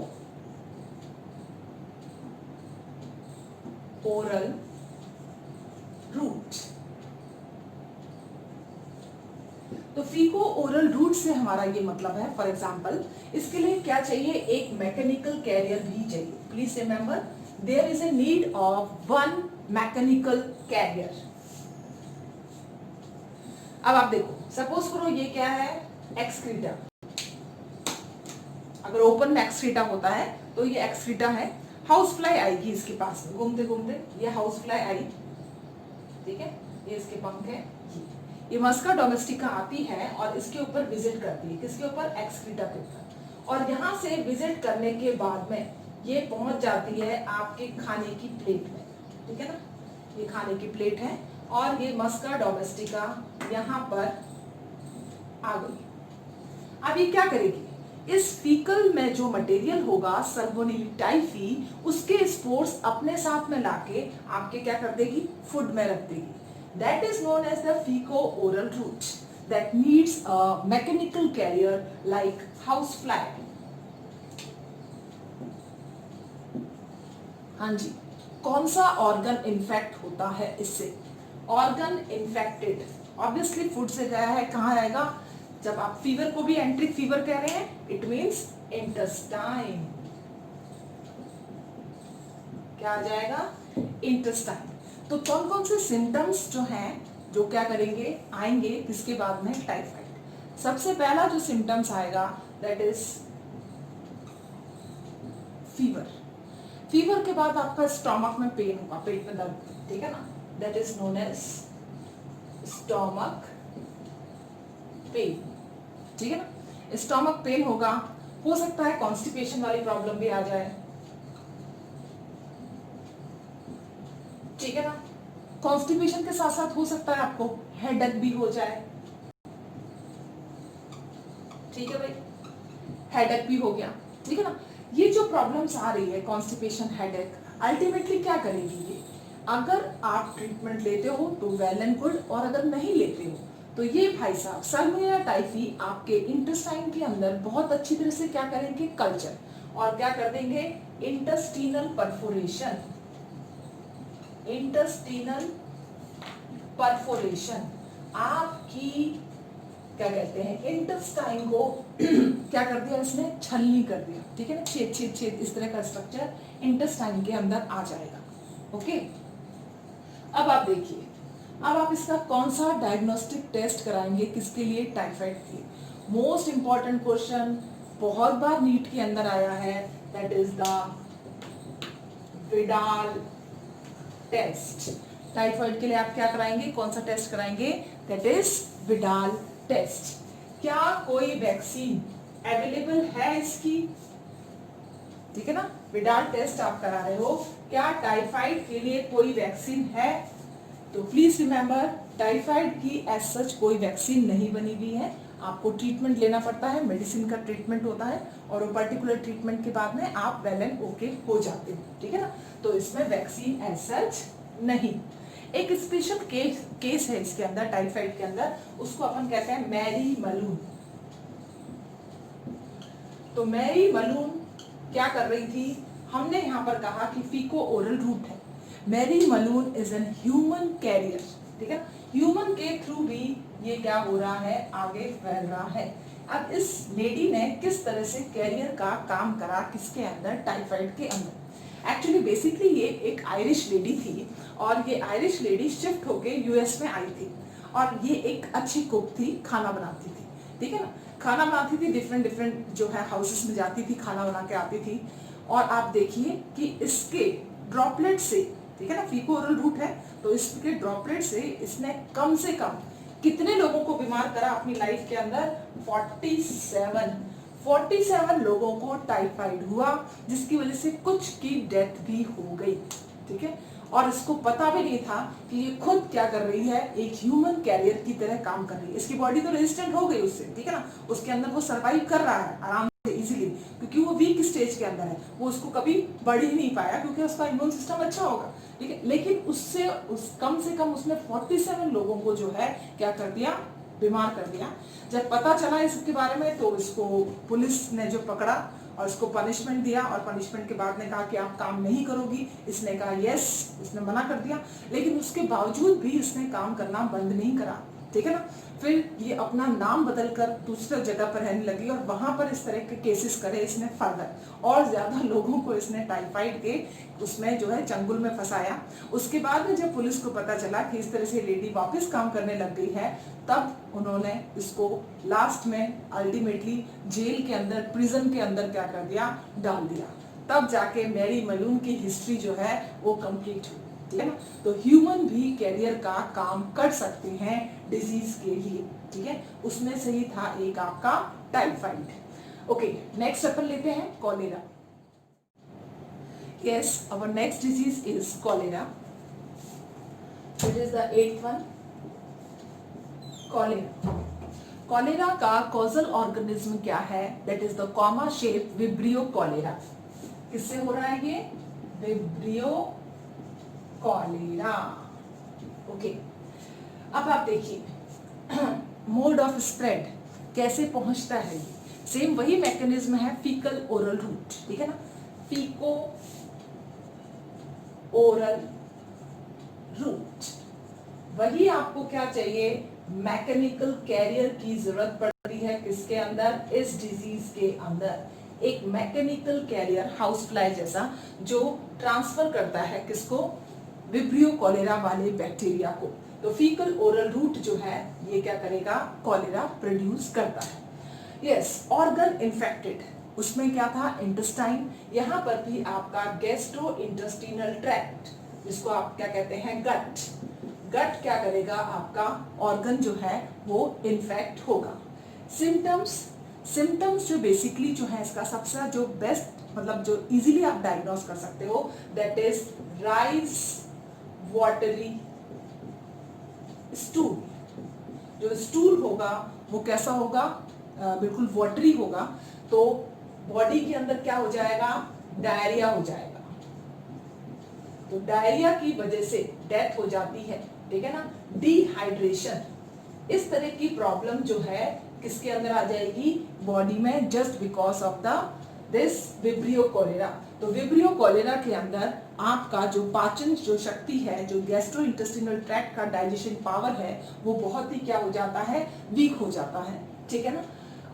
Speaker 1: ओरल रूट। तो फीको ओरल रूट से हमारा ये मतलब है, फॉर एग्जाम्पल इसके लिए क्या चाहिए, एक मैकेनिकल कैरियर भी चाहिए। Please remember, there is a need of 1 mechanical carrier. अब आप देखो, सपोज करो ये क्या है, एक्सक्रीटा। अगर ओपन एक्सक्रीटा होता है तो ये एक्सक्रीटा है, हाउस फ्लाई आएगी इसके पास में घूमते घूमते, ये हाउस फ्लाई आई, ठीक है, ये इसके पंख है, ये मस्का डोमेस्टिका आती है और इसके ऊपर विजिट करती है, किसके ऊपर, एक्सक्रीटा के ऊपर। और यहाँ से विजिट करने के बाद में ये पहुंच जाती है आपके खाने की प्लेट में, ठीक है ना, ये खाने की प्लेट है और ये मस्का डोमेस्टिका यहाँ पर आ गई। अब ये क्या करेगी, इस फीकल में जो मटेरियल होगा सल्मोनेला टाइफी, उसके स्पोर्स अपने साथ में लाके आपके क्या कर देगी, फूड में रख देगी। That is known as the feco-oral route that needs a mechanical carrier like housefly. हाँ जी, कौन सा ऑर्गन इन्फेक्ट होता है इससे, ऑर्गन इन्फेक्टेड ऑब्वियसली फूड से गया है, कहाँ आएगा, जब आप फीवर को भी एंट्रिक फीवर कह रहे हैं, इट मीन्स इंटेस्टाइन। क्या आ जाएगा, इंटेस्टाइन। तो कौन कौन से सिम्टम्स जो हैं जो क्या करेंगे, आएंगे किसके बाद में, टाइफाइड। सबसे पहला जो सिम्टम्स आएगा दैट इज फीवर। फीवर के बाद आपका स्टोमक में पेन होगा, पेट में दर्द, ठीक है ना, that is known as stomach pain, ठीक है ना। स्टोमक पेन होगा, हो सकता है कॉन्स्टिपेशन वाली प्रॉब्लम भी आ जाए, ठीक है ना। कॉन्स्टिपेशन के साथ साथ हो सकता है आपको हेडेक भी हो जाए, ठीक है भाई, हेडेक भी हो गया, ठीक है ना। ये जो प्रॉब्लम्स आ रही है कॉन्स्टिपेशन, हेडेक, अल्टीमेटली क्या करेगी ये, अगर आप ट्रीटमेंट लेते हो तो वेल एंड गुड, और अगर नहीं लेते हो तो ये भाई साहब साल्मोनेला टाइफी आपके इंटेस्टाइन के अंदर बहुत अच्छी तरह से क्या करेंगे, कल्चर, और क्या कर देंगे, इंटेस्टिनल परफोरेशन, इंटेस्टिनल परफोरेशन, आपकी क्या कहते हैं इंटेस्टाइन को क्या कर दिया इसने, छलनी कर दिया, ठीक है ना, छेद छेद छेद इस तरह का स्ट्रक्चर इंटेस्टाइन के अंदर आ जाएगा। ओके, अब आप देखिए, अब आप इसका कौन सा डायग्नोस्टिक टेस्ट कराएंगे, किसके लिए, टाइफाइड के लिए। मोस्ट इंपॉर्टेंट क्वेश्चन बहुत बार नीट के अंदर आया है, that is the Widal test. Typhoid के लिए आप क्या कराएंगे, कौन सा टेस्ट कराएंगे, दैट इज विडाल टेस्ट। क्या कोई वैक्सीन अवेलेबल है इसकी, ठीक है ना, विडाल टेस्ट आप करा रहे हो, क्या टाइफाइड के लिए कोई वैक्सीन है, तो प्लीज रिमेंबर टाइफाइड की एज सच कोई वैक्सीन नहीं बनी हुई है, आपको ट्रीटमेंट लेना पड़ता है, मेडिसिन का ट्रीटमेंट होता है, और वो पर्टिकुलर ट्रीटमेंट के बाद में आप वेल एंड ओके हो जाते हो, ठीक है ना। तो इसमें वैक्सीन एज सच नहीं। एक स्पेशल केस है इसके अंदर, टाइफाइड के अंदर, उसको अपन कहते हैं मैरी मलून। तो मैरी मलून क्या कर रही थी, हमने यहाँ पर कहा कि फीको ओरल रूट है, Mary Mallon is an human carrier, ठीक है, ह्यूमन के थ्रू भी ये क्या हो रहा है, आगे फैल रहा है। अब इस लेडी ने किस तरह से कैरियर का काम करा, किसके अंदर, टाइफाइड के अंदर। एक्चुअली बेसिकली ये एक आयरिश लेडी थी, और ये आयरिश लेडी शिफ्ट होके यूएस में आई थी, और ये एक अच्छी कुक थी, खाना बनाती थी, ठीक है ना, खाना बनाती थी, डिफरेंट डिफरेंट जो है हाउसेस में जाती थी, खाना बना के आती थी। और आप देखिए कि इसके ड्रॉपलेट से, ठीक है ना, फीको ओरल रूट है, तो इसके ड्रॉपलेट से इसने कम से कम कितने लोगों को बीमार करा अपनी लाइफ के अंदर, 47 लोगों को टाइफाइड हुआ, जिसकी वजह से कुछ की डेथ भी हो गई, ठीक है। और इसको पता भी नहीं था कि ये खुद क्या कर रही है, एक ह्यूमन कैरियर की तरह काम कर रही है। इसकी बॉडी तो रेजिस्टेंट हो गई उससे, ठीक है ना, उसके अंदर वो सर्वाइव कर रहा है आराम से इजीली, क्योंकि वो वीक स्टेज के अंदर है, वो उसको कभी बढ़ ही नहीं पाया क्योंकि उसका इम्यून सिस्टम अच्छा होगा, ठीक है। लेकिन उससे कम से कम उसने 47 लोगों को जो है क्या कर दिया, बीमार कर दिया। जब पता चला इसके बारे में तो इसको पुलिस ने जो पकड़ा और इसको पनिशमेंट दिया, और पनिशमेंट के बाद ने कहा कि आप काम नहीं करोगी, इसने कहा यस, इसने मना कर दिया, लेकिन उसके बावजूद भी इसने काम करना बंद नहीं करा, ठीक है ना। फिर ये अपना नाम बदलकर दूसरी जगह पर रहने लगी, और वहां पर इस तरह के केसेस करे इसने फर्दर, और ज्यादा लोगों को इसने टाइफाइड के उसमें जो है चंगुल में फंसाया। उसके बाद में जब पुलिस को पता चला कि इस तरह से लेडी वापस काम करने लग गई है, तब उन्होंने इसको लास्ट में अल्टीमेटली जेल के अंदर, प्रिजन के अंदर क्या कर दिया, डाल दिया। तब जाके मैरी मलून की हिस्ट्री जो है वो कंप्लीट हुई, ठीक है ना। तो ह्यूमन भी कैरियर का काम कर सकते हैं डिजीज के लिए, ठीक है, उसमें से ही था एक आपका टाइफाइड। ओके, नेक्स्ट अपन लेते हैं cholera. Yes, our next disease is cholera. It is the 8th one. Cholera. Cholera का causal organism क्या है? That is the comma shape Vibrio cholera. किससे हो रहा है ये? Vibrio cholera. Okay. अब आप देखिए मोड ऑफ स्प्रेड कैसे पहुंचता है ये, सेम वही मैकेनिज्म है, फीकल ओरल रूट, ठीक है ना, फीको ओरल रूट। वही आपको क्या चाहिए, मैकेनिकल कैरियर की जरूरत पड़ती है किसके अंदर, इस डिजीज के अंदर एक मैकेनिकल कैरियर, हाउस फ्लाई जैसा, जो ट्रांसफर करता है किसको, विब्रियो कॉलेरा वाले बैक्टीरिया को। तो फीकल ओरल रूट जो है ये क्या करेगा, कॉलेरा प्रोड्यूस करता है। यस, ऑर्गन इन्फेक्टेड, उसमें क्या था, इंटेस्टाइन, यहाँ पर भी आपका गैस्ट्रो इंटेस्टिनल ट्रैक्ट, जिसको आप क्या कहते हैं, गट, गट क्या करेगा, आपका ऑर्गन जो है वो इन्फेक्ट होगा। सिम्टम्स जो बेसिकली जो है इसका सबसे जो बेस्ट, मतलब जो इजीली आप डायग्नोस कर सकते हो, that is rise watery stool. जो स्टूल होगा वो कैसा होगा, बिल्कुल वाटरी होगा, तो बॉडी के अंदर क्या हो जाएगा, डायरिया हो जाएगा। तो डायरिया की वजह से डेथ हो जाती है, ठीक है ना। डिहाइड्रेशन, इस तरह की प्रॉब्लम जो है किसके अंदर आ जाएगी, बॉडी में, just because of the this vibrio cholera. तो विब्रियो कॉलेरा के अंदर आपका जो पाचन जो शक्ति है, जो गैस्ट्रो इंटेस्टिनल ट्रैक्ट का डाइजेशन पावर है, वो बहुत ही क्या हो जाता है, वीक हो जाता है, ठीक है ना।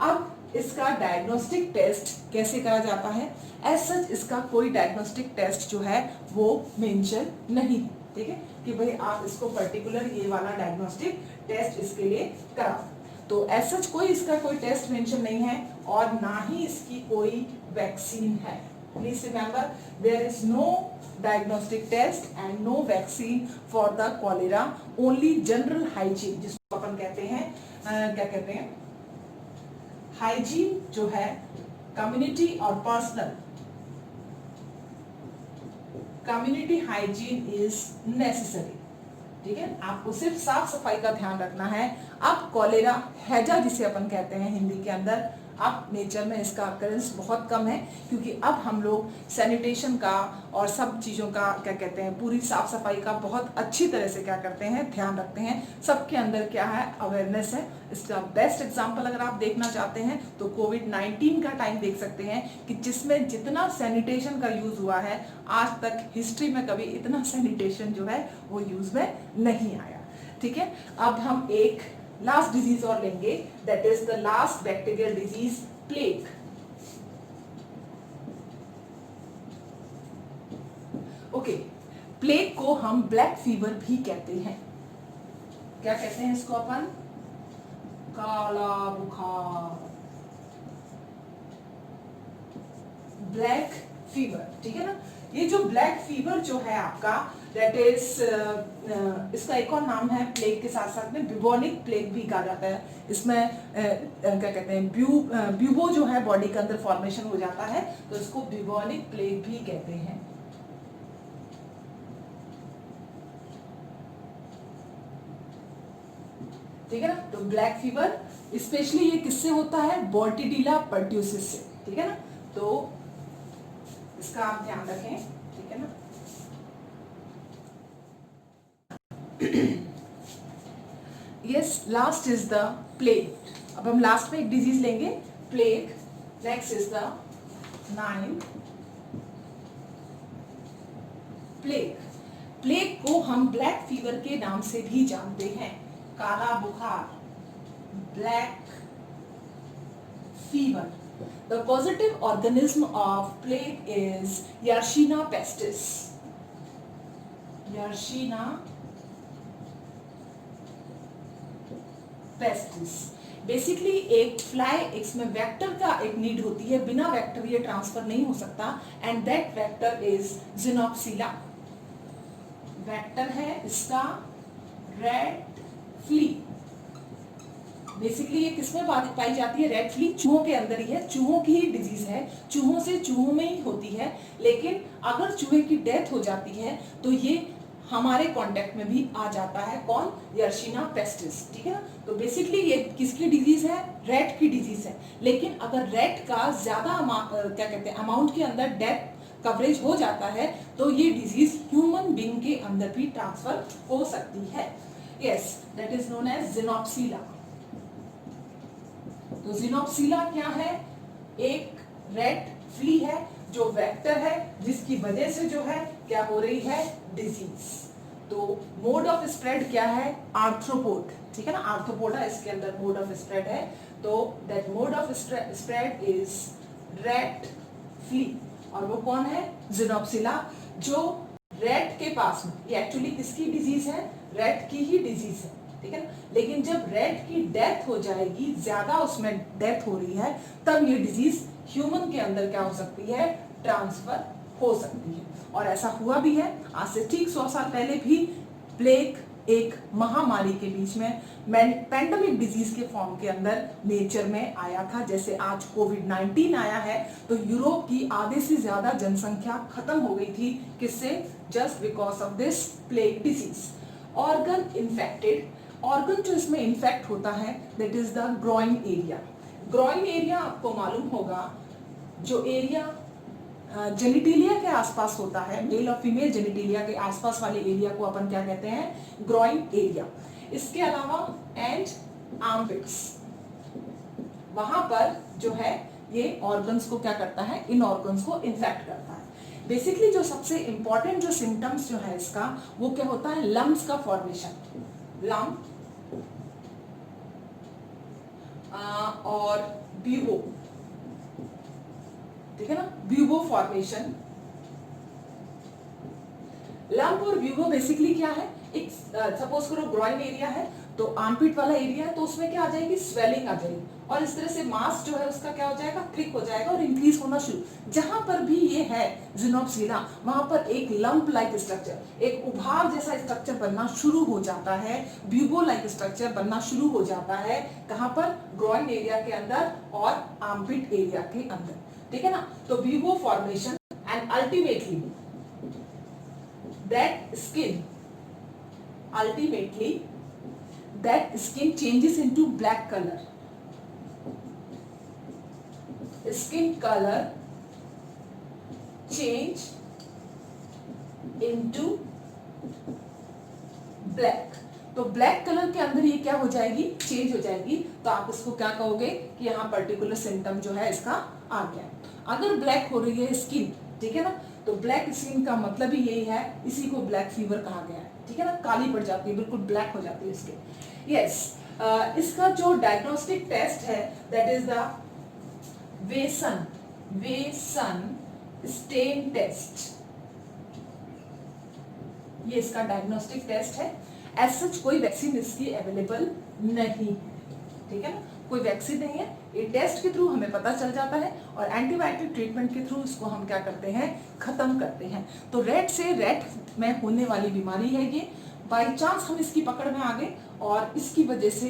Speaker 1: अब इसका डायग्नोस्टिक टेस्ट कैसे करा जाता है, एज सच इसका कोई डायग्नोस्टिक टेस्ट जो है वो मेंशन नहीं है, ठीक है, कि भाई आप इसको पर्टिकुलर ये वाला डायग्नोस्टिक टेस्ट इसके लिए करा। तो एज सच कोई इसका कोई टेस्ट मेंशन नहीं है और ना ही इसकी कोई वैक्सीन है। Please remember, there is no diagnostic test and no vaccine for the cholera, only general hygiene, जिसको अपन कहते हैं क्या कहते हैं, हाइजीन जो है कम्युनिटी और personal, community hygiene is necessary, ठीक है। आपको सिर्फ साफ सफाई का ध्यान रखना है। अब कॉलेरा हैजा जिसे अपन कहते हैं हिंदी के अंदर, अब नेचर में इसका अकरेंस बहुत कम है, क्योंकि अब हम लोग सैनिटेशन का और सब चीज़ों का क्या कहते हैं, पूरी साफ सफाई का बहुत अच्छी तरह से क्या करते हैं, ध्यान रखते हैं। सबके अंदर क्या है, अवेयरनेस है। इसका बेस्ट एग्जांपल अगर आप देखना चाहते हैं तो कोविड-19 का टाइम देख सकते हैं कि जिसमें जितना सैनिटेशन का यूज हुआ है, आज तक हिस्ट्री में कभी इतना सैनिटेशन जो है वो यूज में नहीं आया, ठीक है। अब हम एक लास्ट डिजीज और लेंगे, that is the last bacterial disease, plague. Okay, plague को हम ब्लैक फीवर भी कहते हैं। क्या कहते हैं इसको अपन, काला बुखार, ब्लैक फीवर, ठीक है ना। ये जो ब्लैक फीवर जो है आपका, दैट इज इसका एक और नाम है प्लेग के साथ साथ में ब्यूबोनिक प्लेग भी कहा जाता है। इसमें क्या कहते हैं, ब्यूबो जो है बॉडी के अंदर फॉर्मेशन हो जाता है, तो इसको ब्यूबोनिक प्लेग भी कहते हैं। ठीक है ना। तो ब्लैक फीवर स्पेशली ये किससे होता है, बॉर्टिडिला पर्ट्यूसिस से, ठीक है ना। तो इसका आप ध्यान रखें, ठीक है ना। Yes, last is the plague. अब हम लास्ट में एक डिजीज लेंगे, plague. Next is the 9 plague. Plague को हम ब्लैक फीवर के नाम से भी जानते हैं, काला बुखार, black fever. The causative organism of plague is Yersinia pestis. Yersinia pestis. Basically एक फ्लाई, इसमें वेक्टर का एक नीड होती है, बिना वेक्टर ये ट्रांसफर नहीं हो सकता, and that vector is xenopsylla. Vector है इसका रेड फ्ली। बेसिकली ये किसमें पाई जाती है, रेड फ्ली चूहों के अंदर ही है, चूहों की ही डिजीज है, चूहों से चूहों में ही होती है। लेकिन अगर चूहे की डेथ हो जाती है तो ये हमारे कांटेक्ट में भी आ जाता है, कौन, यर्सिना पेस्टिस, ठीक है ना। तो बेसिकली ये किसकी डिजीज है, रैट की डिजीज है। लेकिन अगर रैट का ज्यादा क्या कहते हैं अमाउंट के अंदर डेथ कवरेज हो जाता है तो ये डिजीज ह्यूमन बीइंग के अंदर भी ट्रांसफर हो सकती है। Yes, that is known as xenopsylla. तो जिनोप्सिला क्या है, एक रेड फ्ली है जो वेक्टर है, जिसकी वजह से जो है क्या हो रही है, डिजीज। तो मोड ऑफ स्प्रेड क्या है, आर्थ्रोपोड, ठीक है ना, आर्थ्रोपोडा इसके अंदर मोड ऑफ स्प्रेड है। तो that mode of spread is rat flea, और वो कौन है, जिनोप्सिला, जो रेड के पास में, ये एक्चुअली किसकी डिजीज है, रेड की ही डिजीज है, ठीक है ना। लेकिन जब रेड की डेथ हो जाएगी, ज्यादा उसमें डेथ हो रही है, तब ये डिजीज ह्यूमन के अंदर क्या हो सकती है, ट्रांसफर हो सकती है। और ऐसा हुआ भी है, आज से ठीक 100 साल पहले भी प्लेग एक महामारी के बीच में पैंडेमिक डिजीज के फॉर्म के अंदर नेचर में आया था। जैसे आज कोविड-19 आया है तो यूरोप की आधे से ज्यादा जनसंख्या खत्म हो गई थी, किससे? Just because of this plague disease. Organ infected, organ जो इसमें इन्फेक्ट होता है that is the groin area. Groin area आपको मालूम होगा, जो एरिया जेनिटेलिया के आसपास होता है, मेल और फीमेल जेनिटेलिया के आसपास वाले एरिया को अपन क्या कहते हैं? Groin area. इसके अलावा एंड आर्मपिट्स, वहां पर जो है ये ऑर्गन्स को क्या करता है? इन ऑर्गन्स को इन्फेक्ट करता है। बेसिकली जो सबसे इंपॉर्टेंट जो सिम्टम्स जो है इसका, वो क्या होता है? लम्स का फॉर्मेशन, लम्प और ब्यूबो, ठीक है ना, ब्यूबो फॉर्मेशन। लंप और ब्यूबो बेसिकली क्या है? एक सपोज करो ग्रोइन एरिया है तो आर्मपिट वाला एरिया है, तो उसमें क्या आ जाएगी? स्वेलिंग आ जाएगी और इस तरह से मास जो है उसका क्या हो जाएगा? थिक हो जाएगा और इंक्रीज होना शुरू। जहां पर भी ये है ज़िनोप्सिला, वहां पर एक लंप लाइक स्ट्रक्चर, एक उभार जैसा स्ट्रक्चर बनना शुरू हो जाता है, ब्यूबो लाइक स्ट्रक्चर बनना शुरू हो जाता है। कहां पर? ग्रोइन एरिया के अंदर और आर्मपिट एरिया के अंदर, ठीक है ना। तो bubo formation and ultimately that skin changes into black color. Skin color change into black. तो ब्लैक कलर के अंदर ये क्या हो जाएगी? चेंज हो जाएगी। तो आप इसको क्या कहोगे कि यहाँ पर्टिकुलर सिम्टम जो है इसका आ गया। अगर ब्लैक हो रही है स्किन, ठीक है ना, तो ब्लैक स्किन का मतलब ही यही है, इसी को ब्लैक फीवर कहा गया है, ठीक है ना। काली पड़ जाती है, बिल्कुल ब्लैक हो जाती है स्किन। यस, इसका जो डायग्नोस्टिक टेस्ट है दैट इज द वेसन स्टेन टेस्ट। ये इसका डायग्नोस्टिक टेस्ट है। एज सच कोई वैक्सीन इसकी अवेलेबल नहीं है, ठीक है ना, कोई वैक्सीन नहीं है। ये टेस्ट के थ्रू हमें पता चल जाता है और एंटीबायोटिक ट्रीटमेंट के थ्रू इसको हम क्या करते हैं? खत्म करते हैं। तो रेट से रेट में होने वाली बीमारी है ये। बाई चांस हम इसकी पकड़ में आ गए और इसकी वजह से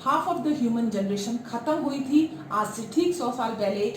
Speaker 1: half of the human generation खत्म हुई थी आज से ठीक 100 साल पहले,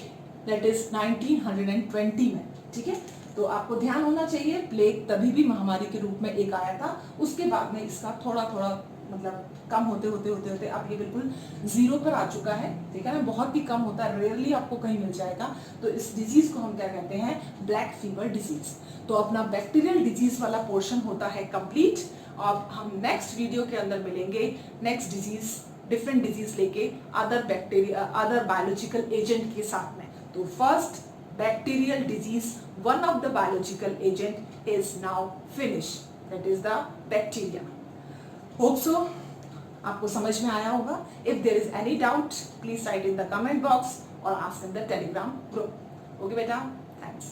Speaker 1: दैट इज 1920 में, ठीक है। तो आपको ध्यान होना चाहिए, प्लेग तभी भी महामारी के रूप में एक आया था, उसके बाद में इसका थोड़ा थोड़ा मतलब कम होते होते अब ये बिल्कुल जीरो पर आ चुका है, ठीक है ना। बहुत ही कम होता है, रेयरली आपको कहीं मिल जाएगा। तो इस डिजीज को हम क्या कहते हैं? Black fever disease. तो अपना बैक्टीरियल डिजीज वाला पोर्शन होता है कंप्लीट। अब हम नेक्स्ट वीडियो के अंदर मिलेंगे नेक्स्ट डिजीज, डिफरेंट डिजीज लेके other bacteria, other biological agent के साथ में। तो first bacterial disease, one of the biological agent is now finished, that is the bacteria. Hope so आपको समझ में आया होगा। If there is any doubt, please write in the comment box or ask in the Telegram group. Okay बेटा, thanks.